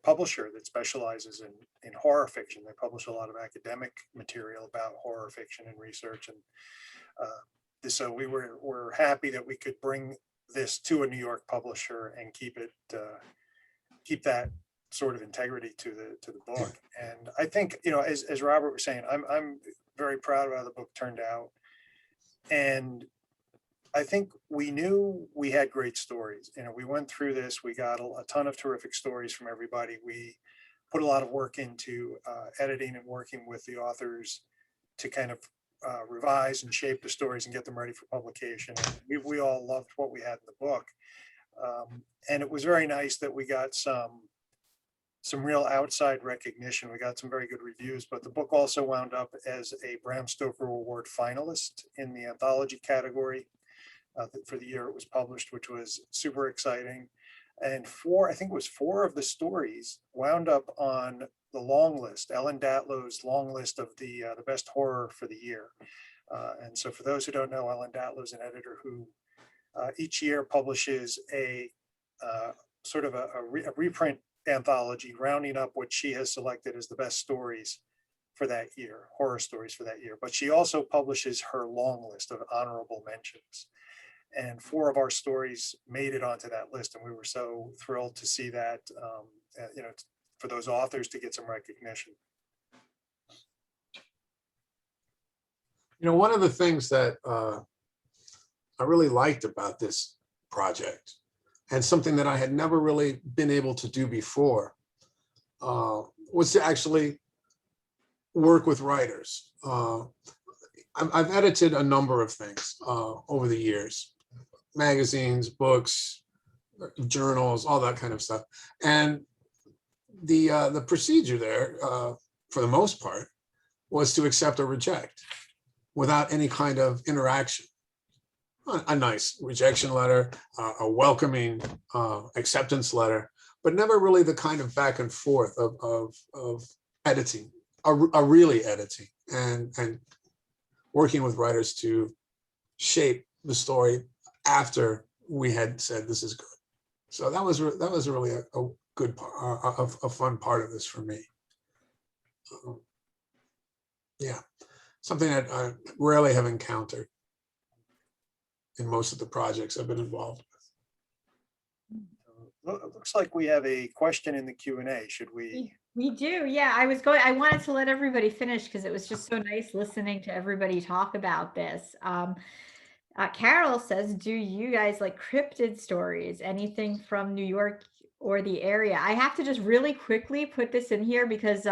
publisher that specializes in horror fiction. They publish a lot of academic material about horror fiction and research. And so we're happy that we could bring this to a New York publisher and keep that sort of integrity to the book. And I think, you know, as Robert was saying, I'm very proud of how the book turned out. And I think we knew we had great stories. You know, we went through this, we got a ton of terrific stories from everybody. We put a lot of work into editing and working with the authors to kind of revise and shape the stories and get them ready for publication. And we all loved what we had in the book. And it was very nice that we got some real outside recognition. We got some very good reviews, but the book also wound up as a Bram Stoker Award finalist in the anthology category for the year it was published, which was super exciting. And I think it was four of the stories wound up on the long list, Ellen Datlow's long list of the best horror for the year. And so for those who don't know, Ellen Datlow is an editor who each year publishes a sort of a reprint anthology, rounding up what she has selected as the best stories for that year, horror stories for that year. But she also publishes her long list of honorable mentions. And four of our stories made it onto that list. And we were so thrilled to see that, you know, for those authors to get some recognition. You know, one of the things that I really liked about this project, and something that I had never really been able to do before, was to actually work with writers. I've edited a number of things over the years, magazines, books, journals, all that kind of stuff. And the procedure there, for the most part, was to accept or reject without any kind of interaction. A nice rejection letter, a welcoming acceptance letter, but never really the kind of back and forth of editing, really editing and working with writers to shape the story after we had said this is good. So that was really a good part, a fun part of this for me. Yeah, something that I rarely have encountered in most of the projects I've been involved with. It looks like we have a question in the Q&A. Should we? We do, yeah. I wanted to let everybody finish because it was just so nice listening to everybody talk about this. Carol says, do you guys like cryptid stories? Anything from New York or the area? I have to just really quickly put this in here because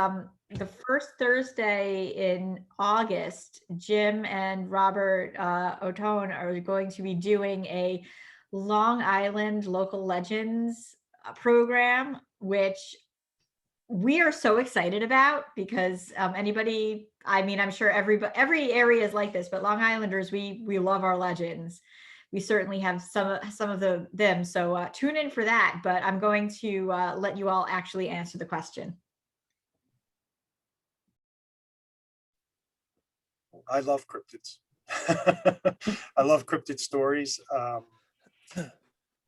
the first Thursday in August, Jim and Robert Otone are going to be doing a Long Island Local Legends program, which we are so excited about because anybody, I mean, I'm sure every area is like this, but Long Islanders, we love our legends. We certainly have some of them. So tune in for that, but I'm going to let you all actually answer the question. I love cryptids. I love cryptid stories.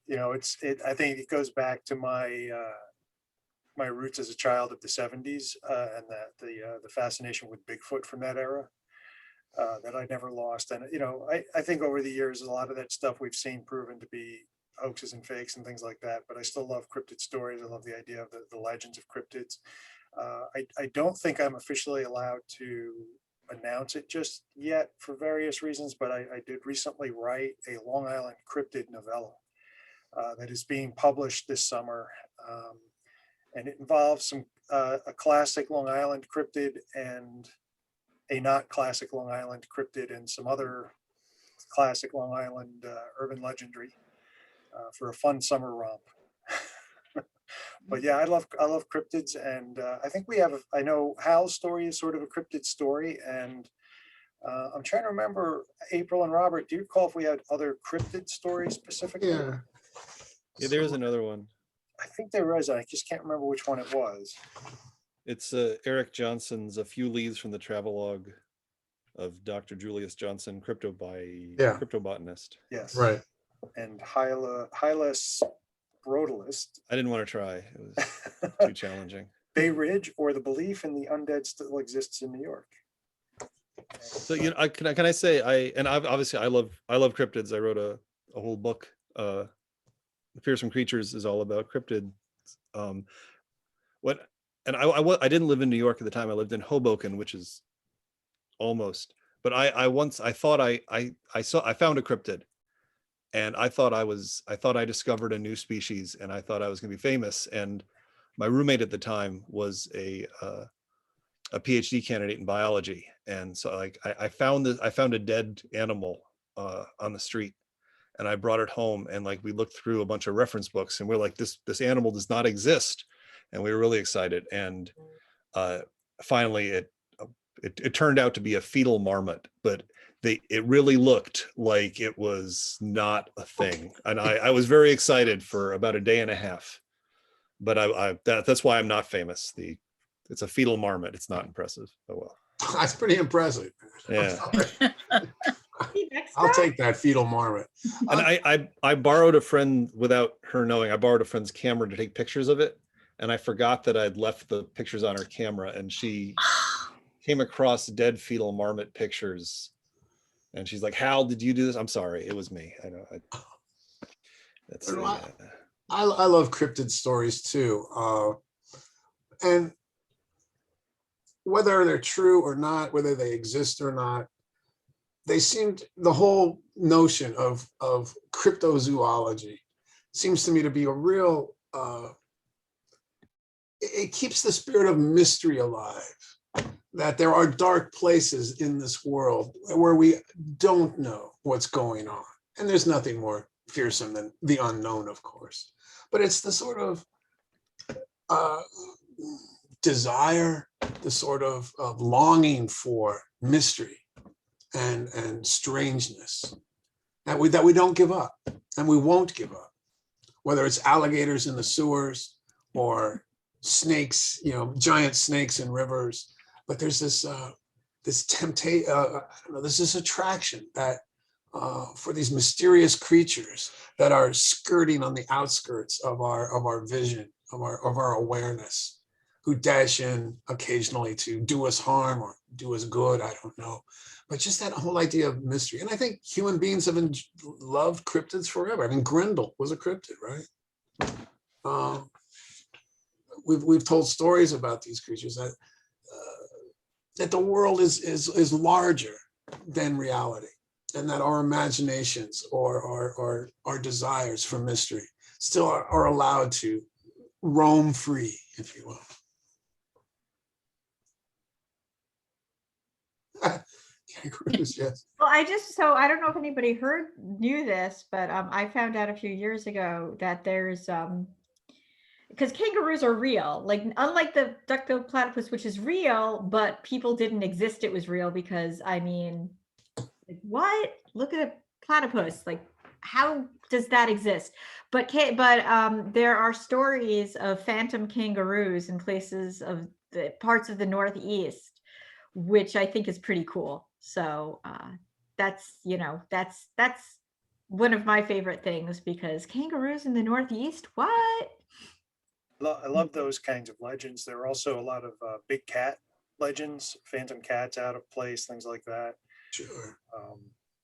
You know, I think it goes back to my my roots as a child of the 70s and the fascination with Bigfoot from that era. that I never lost. And, I think over the years, a lot of that stuff we've seen proven to be hoaxes and fakes and things like that. But I still love cryptid stories. I love the idea of the legends of cryptids. I don't think I'm officially allowed to announce it just yet for various reasons, but I did recently write a Long Island cryptid novella that is being published this summer. And it involves a classic Long Island cryptid and a not classic Long Island cryptid and some other classic Long Island urban legendary for a fun summer romp. But yeah, I love cryptids, and I think I know Hal's story is sort of a cryptid story, and I'm trying to remember, April and Robert, do you recall if we had other cryptid stories specifically? Yeah. Yeah, there's another one. I think there was. I just can't remember which one it was. It's Eric Johnson's A Few Leaves from the Travelogue of Dr. Julius Johnson, cryptobotanist. Yes. Right. And Hylas Brotalist. I didn't want to try. It was too challenging. Bay Ridge, or the belief in the undead still exists in New York. So can I say obviously I love cryptids. I wrote a whole book. The Fearsome Creatures is all about cryptids. I didn't live in New York at the time. I lived in Hoboken, which is almost. But I thought I found a cryptid, and I thought I discovered a new species, and I thought I was going to be famous. And my roommate at the time was a PhD candidate in biology, and so I found a dead animal on the street, and I brought it home, and we looked through a bunch of reference books, and we're like, this animal does not exist, and we were really excited. And finally it turned out to be a fetal marmot, but it really looked like it was not a thing. And I was very excited for about a day and a half, but that's why I'm not famous. It's a fetal marmot. It's not impressive. Oh well. That's pretty impressive. Yeah. I'll take that fetal marmot. And I borrowed a friend, without her knowing, I borrowed a friend's camera to take pictures of it. And I forgot that I'd left the pictures on her camera, and she came across dead fetal marmot pictures. And she's like, "Hal, did you do this?" I'm sorry, it was me. I know. I love cryptid stories too. And whether they're true or not, whether they exist or not, the whole notion of cryptozoology seems to me to be a real, it keeps the spirit of mystery alive, that there are dark places in this world where we don't know what's going on. And there's nothing more fearsome than the unknown, of course. But it's the sort of desire, the sort of longing for mystery and strangeness that we don't give up, and we won't give up, whether it's alligators in the sewers or snakes, giant snakes in rivers. But there's this temptation, there's this attraction that for these mysterious creatures that are skirting on the outskirts of our vision, of our awareness, who dash in occasionally to do us harm or do us good. I don't know, but just that whole idea of mystery. And I think human beings have loved cryptids forever. I mean, Grendel was a cryptid, right? We've told stories about these creatures that the world is larger than reality, and that our imaginations or our desires for mystery still are allowed to roam free, if you will. Yes. Well, I don't know if anybody knew this, but I found out a few years ago that there's because kangaroos are real, unlike the duck-billed platypus, which is real, but people didn't exist. It was real because, what? Look at a platypus. How does that exist? But there are stories of phantom kangaroos in places of the parts of the Northeast, which I think is pretty cool. So that's one of my favorite things, because kangaroos in the Northeast, what? I love those kinds of legends. There are also a lot of big cat legends, phantom cats out of place, things like that. Sure.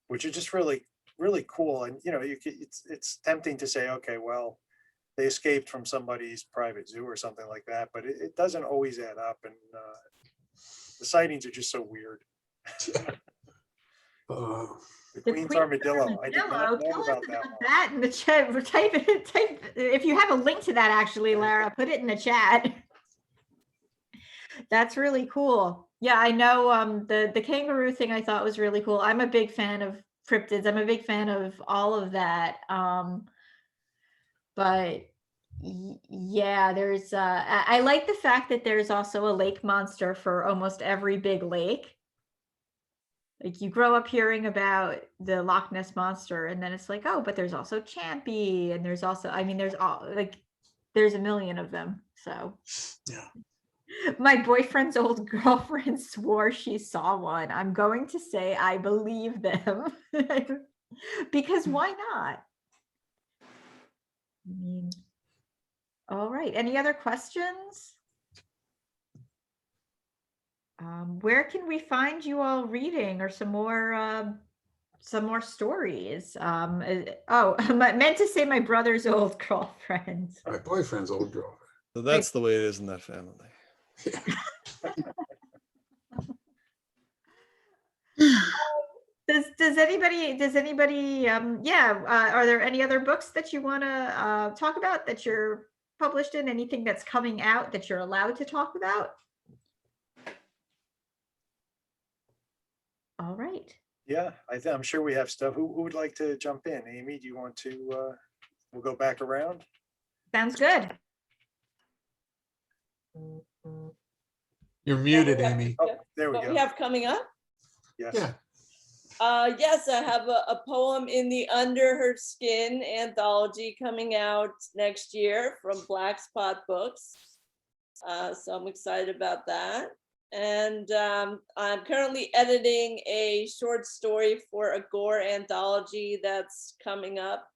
which is just really, really cool. And, you know, it's tempting to say, okay, well, they escaped from somebody's private zoo or something like that, but it doesn't always add up. And the sightings are just so weird. The Queen's Armadillo. I did not know Tell us about that about one. that in the chat. Type if you have a link to that, actually, Lara, put it in the chat. That's really cool. Yeah, I know the kangaroo thing I thought was really cool. I'm a big fan of cryptids. I'm a big fan of all of that. But yeah, there's I like the fact that there's also a lake monster for almost every big lake. Like you grow up hearing about the Loch Ness monster, and then it's like, oh, but there's also Champy, and there's also, I mean, there's all like, there's a million of them. So Yeah. my boyfriend's old girlfriend swore she saw one. I'm going to say I believe them because why not? I mean, all right. Any other questions? Where can we find you all reading or some more stories? Oh, I meant to say my brother's old girlfriend. My boyfriend's old girlfriend. So that's the way it is in that family. Does anybody are there any other books that you want to talk about that you're published in? Anything that's coming out that you're allowed to talk about? All right. Yeah, I'm sure we have stuff. Who would like to jump in? Amy, do you want to, we'll go back around? Sounds good. You're muted, Amy. Oh, there we What go. we have coming up? Yes. Yeah. Yes, I have a poem in the Under Her Skin anthology coming out next year from Black Spot Books. So I'm excited about that. And I'm currently editing a short story for a gore anthology that's coming up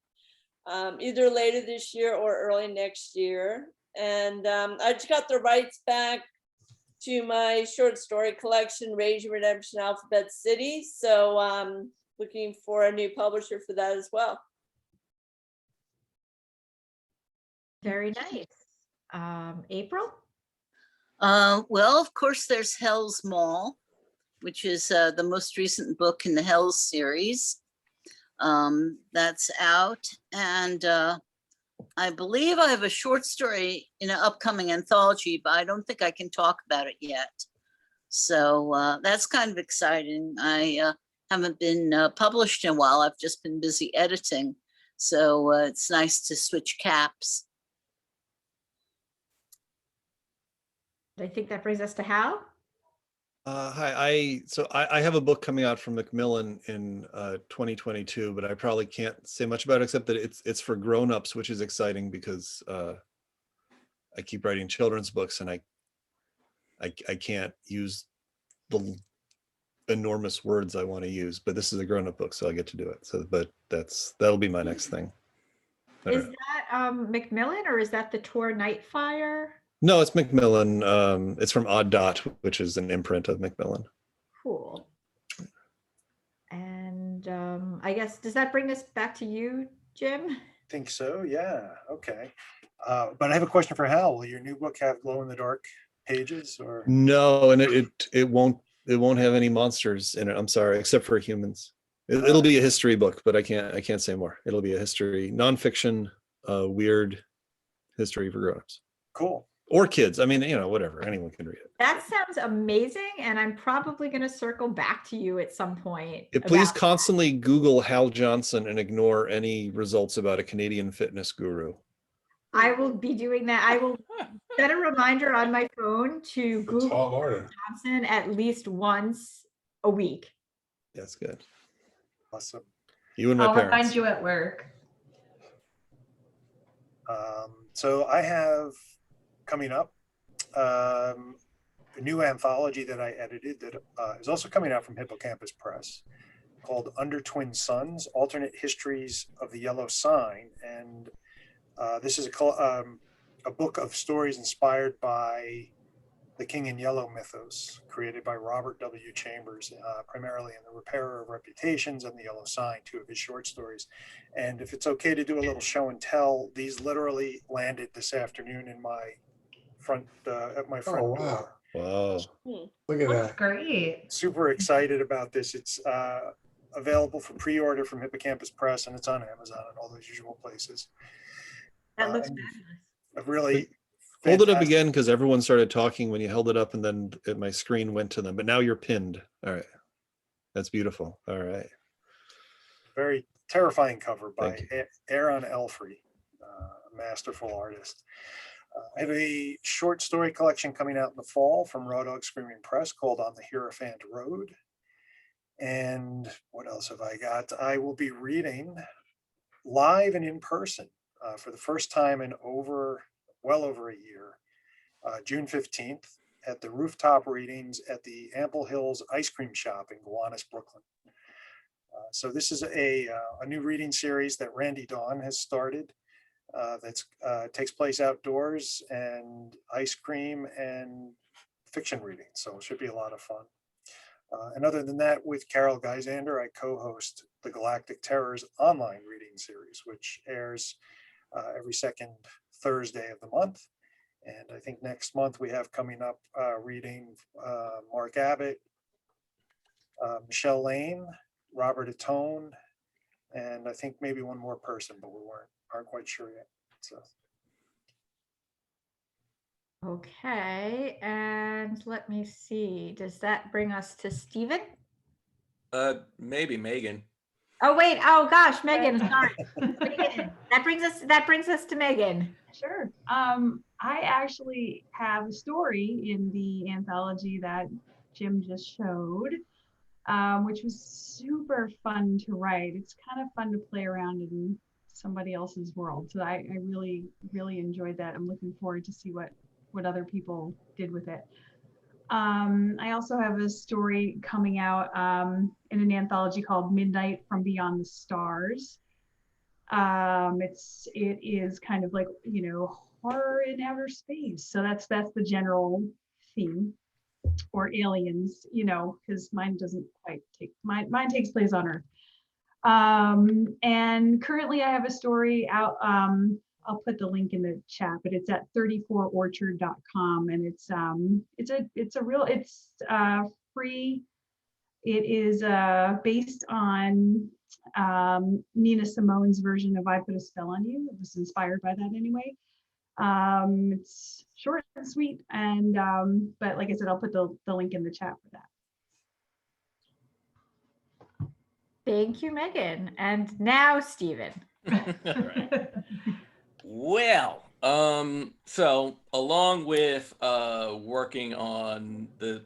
either later this year or early next year. And I just got the rights back to my short story collection, Rage and Redemption Alphabet City. So looking for a new publisher for that as well. Very nice. April? Well, of course, there's Hell's Mall, which is the most recent book in the Hell's series. That's out. And I believe I have a short story in an upcoming anthology, but I don't think I can talk about it yet. So that's kind of exciting. I haven't been published in a while. I've just been busy editing. So it's nice to switch caps. I think that brings us to Hal. Hi, I have a book coming out from Macmillan in 2022, but I probably can't say much about it except that it's for grown-ups, which is exciting because I keep writing children's books and I can't use the enormous words I want to use, but this is a grown-up book, so I get to do it. So, but that'll be my next thing. Is that Macmillan or is that the Tor Nightfire? No, it's Macmillan. It's from Odd Dot, which is an imprint of Macmillan. Cool. And I guess, does that bring us back to you, Jim? I think so, yeah, okay. But I have a question for Hal. Will your new book have glow-in-the-dark pages or? No, and it won't have any monsters in it. I'm sorry, except for humans. It'll be a history book, but I can't say more. It'll be a history, nonfiction, weird history for grown-ups. Cool. Or kids. I mean, whatever. Anyone can read it. That sounds amazing. And I'm probably going to circle back to you at some point. Please constantly Google Hal Johnson and ignore any results about a Canadian fitness guru. I will be doing that. I will set a reminder on my phone to Google Hal Johnson at least once a week. That's good. Awesome. You and my parents. I'll find you at work. So I have coming up a new anthology that I edited that is also coming out from Hippocampus Press called Under Twin Suns, Alternate Histories of the Yellow Sign. And this is a book of stories inspired by the King in Yellow mythos created by Robert W. Chambers, primarily in The Repairer of Reputations and The Yellow Sign, two of his short stories. And if it's okay to do a little show and tell, these literally landed this afternoon in my front, at my front Oh, door. wow. Wow. Look at Looks that. great. Super excited about this. It's available for pre-order from Hippocampus Press, and it's on Amazon and all those usual places. That looks And fabulous. a really Hold it up fantastic- again, because everyone started talking when you held it up, and then my screen went to them. But now you're pinned. All right. That's beautiful. All right. Very terrifying cover by Thank Aaron Elfrey, a masterful artist. I have a short story collection coming out in the fall from Raw Dog Screaming Press called On the Hierophant Road. And what else have I got? I will be reading live and in person for the first time in well over a year, June 15th, at the rooftop readings at the Ample Hills Ice Cream Shop in Gowanus, Brooklyn. So this is a new reading series that Randy Dawn has started. That takes place outdoors, and ice cream and fiction reading. So it should be a lot of fun. And other than that, with Carol Geisander, I co-host the Galactic Terrors online reading series, which airs every second Thursday of the month. And I think next month we have coming up reading Mark Abbott, Michelle Lane, Robert Atone, and I think maybe one more person, but we aren't quite sure yet. So Okay, and let me see. Does that bring us to Stephen? Maybe Megan. Oh wait, oh gosh, Megan, sorry. Megan. That brings us to Megan. Sure. I actually have a story in the anthology that Jim just showed, which was super fun to write. It's kind of fun to play around in somebody else's world. So I really, really enjoyed that. I'm looking forward to see what other people did with it. I also have a story coming out in an anthology called Midnight from Beyond the Stars. It is kind of like, horror in outer space. So that's the general theme, or aliens, because mine doesn't quite mine takes place on Earth. And currently I have a story out. I'll put the link in the chat, but it's at 34orchard.com, and it's free. It is based on Nina Simone's version of I Put a Spell on You. It was inspired by that anyway. It's short and sweet, and but like I said, I'll put the link in the chat for that. Thank you, Megan. And now Stephen. Right. Well, so along with working on the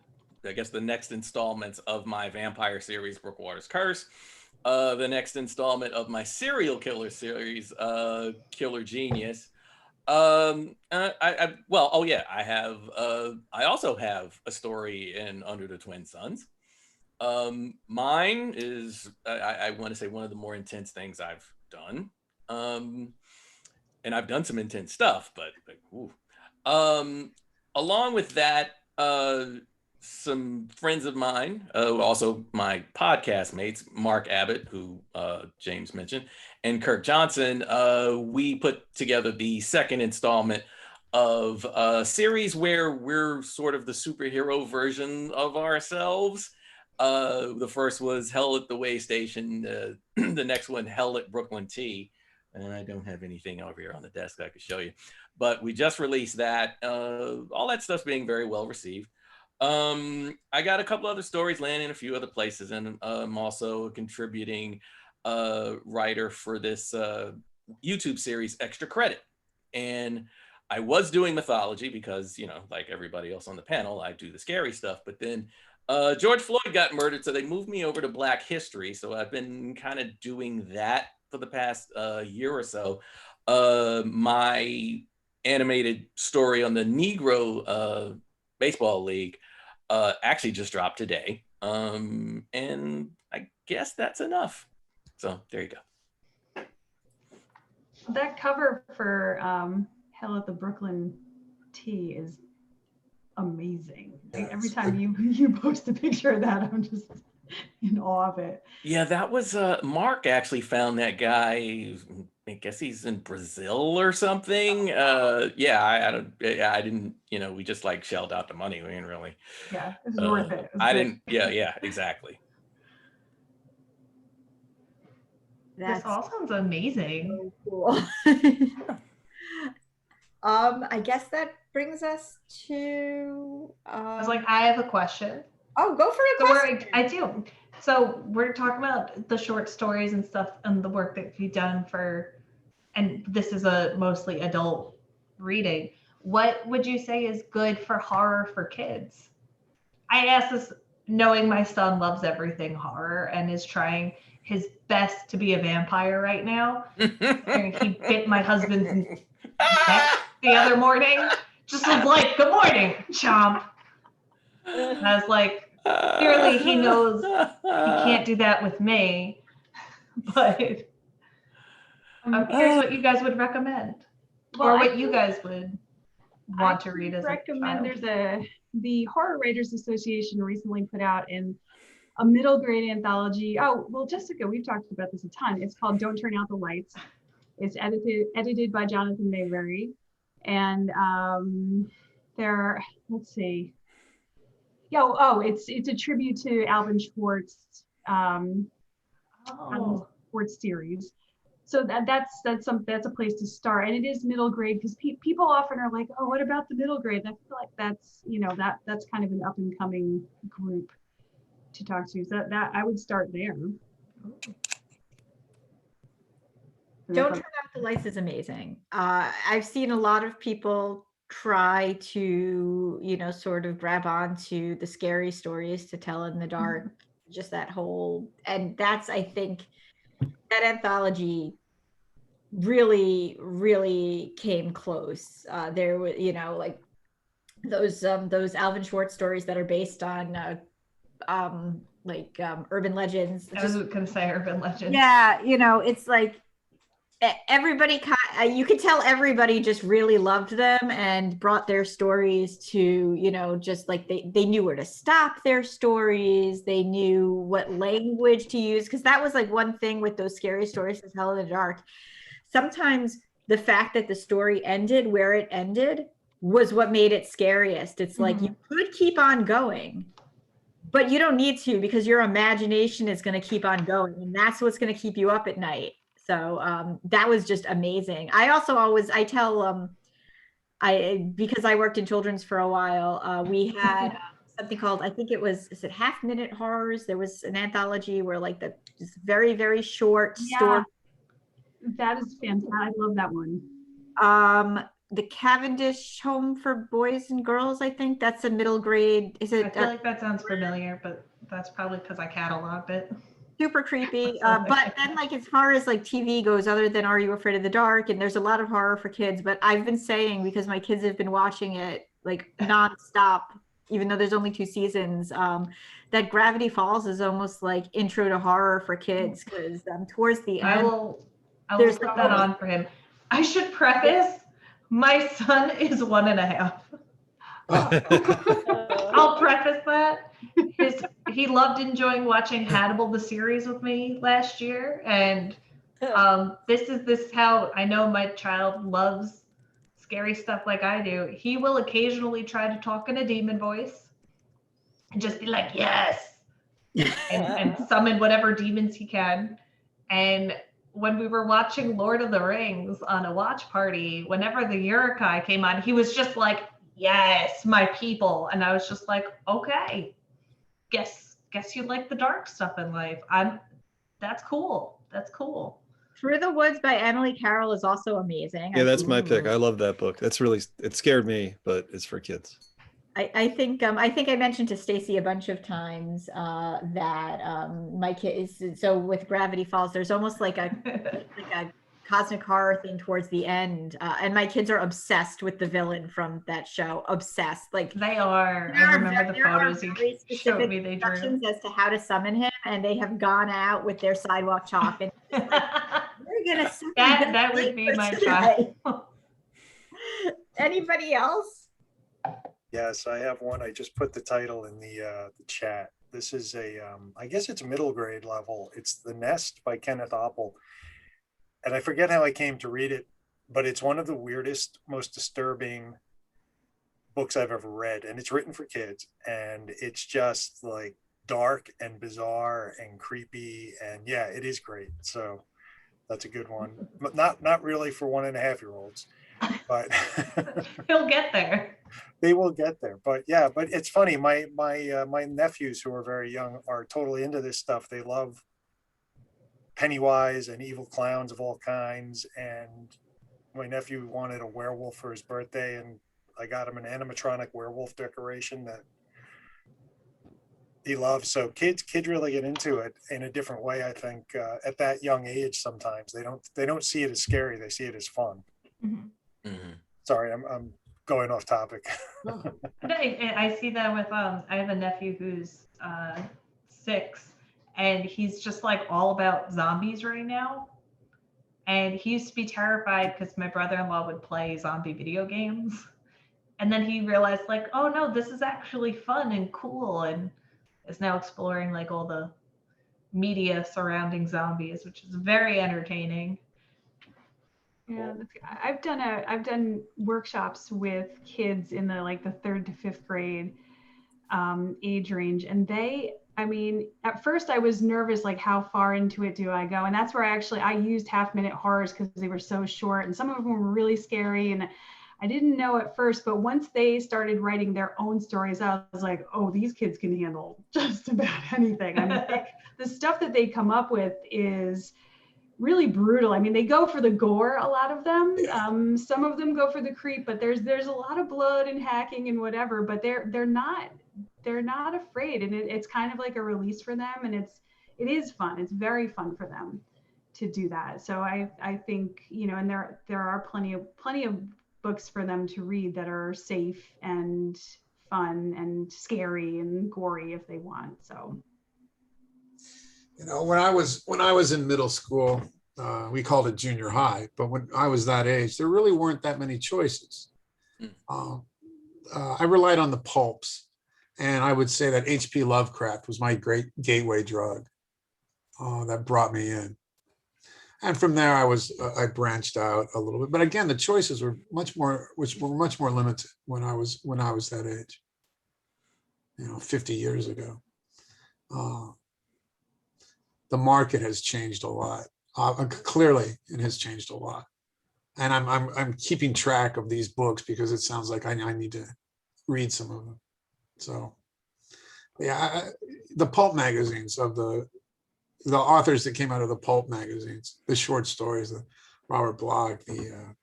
next installments of my vampire series, Brookwater's Curse, the next installment of my serial killer series, Killer Genius. I also have a story in Under the Twin Suns. Mine is, I want to say, one of the more intense things I've done. And I've done some intense stuff, but along with that, some friends of mine, also my podcast mates, Mark Abbott, who James mentioned, and Kirk Johnson, we put together the second installment of a series where we're sort of the superhero version of ourselves. The first was Hell at the Way Station. The next one, Hell at Brooklyn T. And I don't have anything over here on the desk I could show you, but we just released that. All that stuff's being very well received. I got a couple other stories landing in a few other places, and I'm also a contributing writer for this YouTube series, Extra Credit. And I was doing mythology because, like everybody else on the panel, I do the scary stuff. But then George Floyd got murdered, so they moved me over to Black History. So I've been kind of doing that for the past year or so. My animated story on the Negro Baseball League actually just dropped today. And I guess that's enough. So there you go. That cover for Hell at the Brooklyn T is amazing. Like, every Yes. time you post a picture of that, I'm just in awe of it. Yeah, that was Mark actually found that guy. I guess he's in Brazil or something. Yeah, I didn't, we just like shelled out the money. We didn't really. Yeah, it was worth it. It was I great. didn't. Yeah, exactly. This That's all sounds amazing. so cool. I guess that brings us to. I was like, I have a question. Oh, go for a So question. I do. So we're talking about the short stories and stuff and the work that you've done and this is a mostly adult reading. What would you say is good for horror for kids? I ask this knowing my son loves everything horror and is trying his best to be a vampire right now. And he bit my husband's neck the other morning. Just was like, "Good morning, chomp." And I was like, clearly he knows he can't do that with me, but I'm curious what you guys would recommend, Well, or I what you guys would want to read as a recommend. child. The Horror Writers Association recently put out a middle grade anthology. Oh, well, Jessica, we've talked about this a ton. It's called Don't Turn Out the Lights. It's edited by Jonathan Mayberry. And let's see. It's a tribute to Alvin Schwartz, Alvin Schwartz series. So that's a place to start, and it is middle grade because people often are like, oh, what about the middle grade? And I feel like that's kind of an up and coming group to talk to. So that I would start there. Don't Turn Out the Lights is amazing. I've seen a lot of people try to, sort of grab onto the scary stories to tell in the dark, just that whole, and that's, I think, that anthology really, really came close. There were, like those Alvin Schwartz stories that are based on urban legends. I was going to say urban legends. Yeah, it's like everybody, you could tell everybody just really loved them and brought their stories to, just like they knew where to stop their stories. They knew what language to use. Cause that was like one thing with those scary stories to tell in the dark. Sometimes the fact that the story ended where it ended was what made it scariest. It's like, you could keep on going, but you don't need to because your imagination is going to keep on going. And that's what's going to keep you up at night. So that was just amazing. I also because I worked in children's for a while, we had something called, I think is it Half Minute Horrors? There was an anthology where like this very, very short story. That is fantastic. I love that one. The Cavendish Home for Boys and Girls, I think that's a middle grade. Is it? I feel like that sounds familiar, but that's probably because I cataloged it. Super creepy. But then like as far as like TV goes, other than Are You Afraid of the Dark? And there's a lot of horror for kids, but I've been saying, because my kids have been watching it like nonstop, even though there's only 2 seasons, that Gravity Falls is almost like intro to horror for kids, because towards the end. I will put that on for him. I should preface, my son is 1.5. I'll preface that. He loved enjoying watching Hannibal the series with me last year, and this is how I know my child loves scary stuff like I do. He will occasionally try to talk in a demon voice and just be like, yes, and summon whatever demons he can. And when we were watching Lord of the Rings on a watch party, whenever the Uruk-hai came on, he was just like, yes, my people. And I was just like, okay, guess you like the dark stuff in life. That's cool. Through the Woods by Emily Carroll is also amazing. Yeah, that's my pick. I love that book. That's really, it scared me, but it's for kids. I think I mentioned to Stacy a bunch of times that my kids, so with Gravity Falls, there's almost like a cosmic horror thing towards the end, and my kids are obsessed with the villain from that show. Obsessed, like they are. I remember the photos you showed me. They drew as to how to summon him, and they have gone out with their sidewalk chalk and like, we're gonna summon that would be my child. Anybody else? Yes, I have one. I just put the title in the chat. This is I guess it's middle grade level. It's The Nest by Kenneth Oppel. And I forget how I came to read it, but it's one of the weirdest, most disturbing books I've ever read. And it's written for kids. And it's just like dark and bizarre and creepy. And yeah, it is great. So that's a good one. But not really for 1.5-year-olds, but He'll get there. they will get there. But yeah, but it's funny. My nephews who are very young are totally into this stuff. They love Pennywise and evil clowns of all kinds. And my nephew wanted a werewolf for his birthday, and I got him an animatronic werewolf decoration that he loves. So kids really get into it in a different way. I think at that young age, sometimes they don't see it as scary. They see it as fun. Mhm. Mhm. Sorry, I'm going off topic. I see that with I have a nephew who's 6, and he's just like all about zombies right now. And he used to be terrified because my brother-in-law would play zombie video games. And then he realized like, oh no, this is actually fun and cool, and is now exploring like all the media surrounding zombies, which is very entertaining. Yeah, I've done workshops with kids in the 3rd to 5th grade age range, and I mean, at first I was nervous, like how far into it do I go? And that's where I used half-minute horrors because they were so short, and some of them were really scary, and I didn't know at first, but once they started writing their own stories, I was like, oh, these kids can handle just about anything. I mean, the stuff that they come up with is really brutal. I mean, they go for the gore, a lot of them. Some of them go for the creep, but there's a lot of blood and hacking and whatever, but they're not afraid, and it's kind of like a release for them, and it is fun. It's very fun for them to do that. So I think, and there are plenty of books for them to read that are safe and fun and scary and gory if they want. So When I was in middle school, we called it junior high, but when I was that age, there really weren't that many choices. I relied on the pulps, and I would say that H.P. Lovecraft was my great gateway drug that brought me in. And from there, I branched out a little bit. But again, the choices were much more limited when I was that age, 50 years ago. The market has changed a lot. Clearly, it has changed a lot. And I'm keeping track of these books because it sounds like I need to read some of them. So, yeah, the pulp magazines of the authors that came out of the pulp magazines, the short stories, the Robert Bloch, the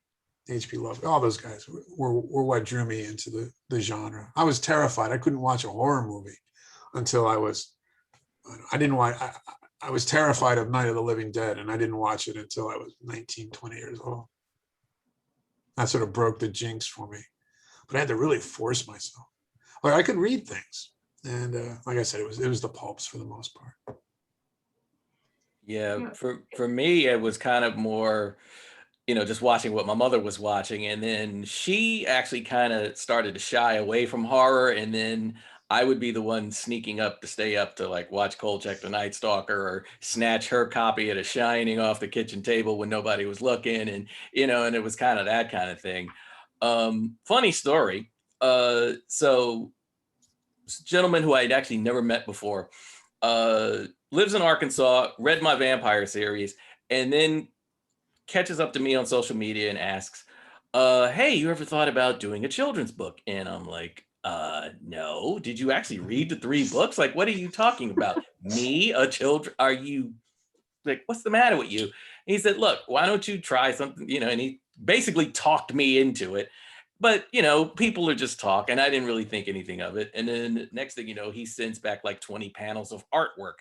H.P. Lovecraft, all those guys were what drew me into the genre. I was terrified. I couldn't watch a horror movie until I was terrified of Night of the Living Dead, and I didn't watch it until I was 19, 20 years old. That sort of broke the jinx for me. But I had to really force myself. Like, I could read things. And like I said, it was the pulps for the most part. Yeah, for me, it was kind of more, just watching what my mother was watching. And then she actually kind of started to shy away from horror. And then I would be the one sneaking up to stay up to like watch Kolchak the Night Stalker or snatch her copy of The Shining off the kitchen table when nobody was looking. And, and it was kind of that kind of thing. Funny story. So this gentleman who I'd actually never met before, lives in Arkansas, read my vampire series, and then catches up to me on social media and asks, hey, you ever thought about doing a children's book? And I'm like, no. Did you actually read the 3 books? Like, what are you talking about? Me, a children? Are you like, what's the matter with you? And he said, look, why don't you try something? And he basically talked me into it. But, people are just talking. I didn't really think anything of it. And then next thing you know, he sends back like 20 panels of artwork.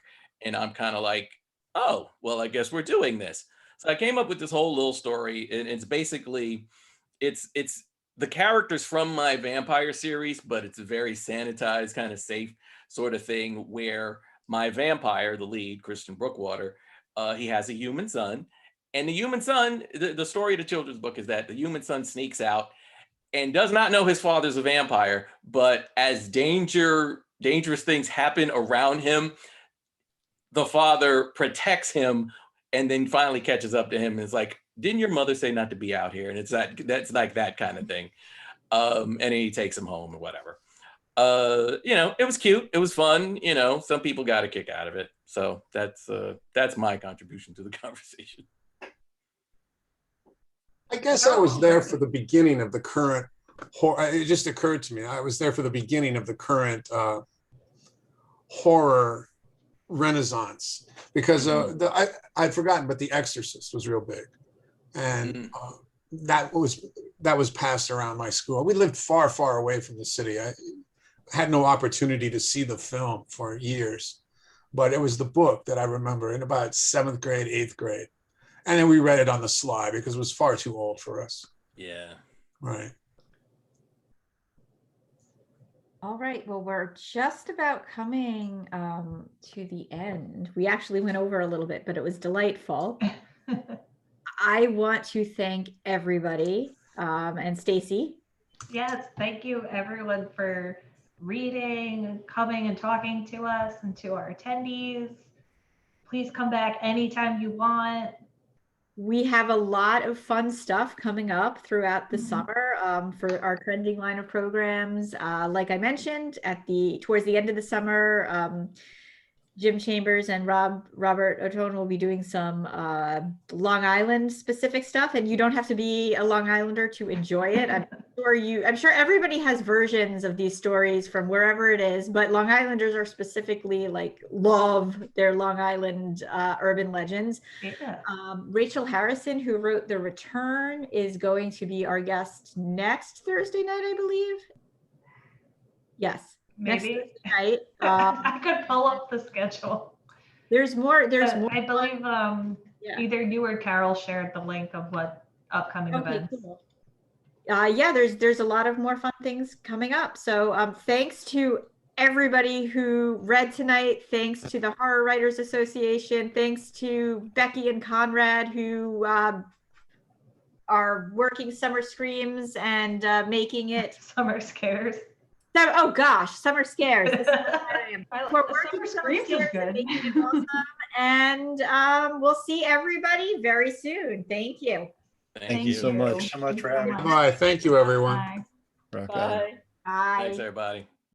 And I'm kind of like, oh, well, I guess we're doing this. So I came up with this whole little story. And it's basically, it's the characters from my vampire series, but it's a very sanitized, kind of safe sort of thing where my vampire, the lead, Christian Brookwater, he has a human son. And the human son, the story of the children's book is that the human son sneaks out and does not know his father's a vampire, but as dangerous things happen around him, the father protects him and then finally catches up to him and is like, didn't your mother say not to be out here? And that's like that kind of thing. And he takes him home or whatever. It was cute. It was fun. Some people got a kick out of it. So that's my contribution to the conversation. I guess I was there for the beginning of the current horror. It just occurred to me. I was there for the beginning of the current horror renaissance because I'd forgotten, but The Exorcist was real big. And that was passed around my school. We lived far, far away from the city. I had no opportunity to see the film for years, but it was the book that I remember in about 7th grade, 8th grade. And then we read it on the sly because it was far too old for us. Yeah. Right. All right. Well, we're just about coming to the end. We actually went over a little bit, but it was delightful. I want to thank everybody and Stacy. Yes, thank you everyone for reading, coming and talking to us, and to our attendees. Please come back anytime you want. We have a lot of fun stuff coming up throughout the summer for our trending line of programs. Like I mentioned, towards the end of the summer, Jim Chambers and Robert Otone will be doing some Long Island specific stuff, and you don't have to be a Long Islander to enjoy it. I'm sure everybody has versions of these stories from wherever it is, but Long Islanders are specifically love their Long Island urban legends. Yeah. Rachel Harrison, who wrote The Return, is going to be our guest next Thursday night, I believe. Yes. Maybe. Next Thursday night. I could pull up the schedule. There's more. I believe either you or Carol shared the link of what upcoming events. Cool. Yeah, there's a lot of more fun things coming up. So thanks to everybody who read tonight. Thanks to the Horror Writers Association. Thanks to Becky and Conrad who are working Summer Screams and making it Summer Scares. Oh gosh, Summer Scares. This is We're working Summer Screams is good. and making it awesome. And we'll see everybody very soon. Thank you. Thank you so much. Thanks so much for having me. Bye. Thank you, everyone. Bye. Rock on. Bye. Bye. Thanks, everybody.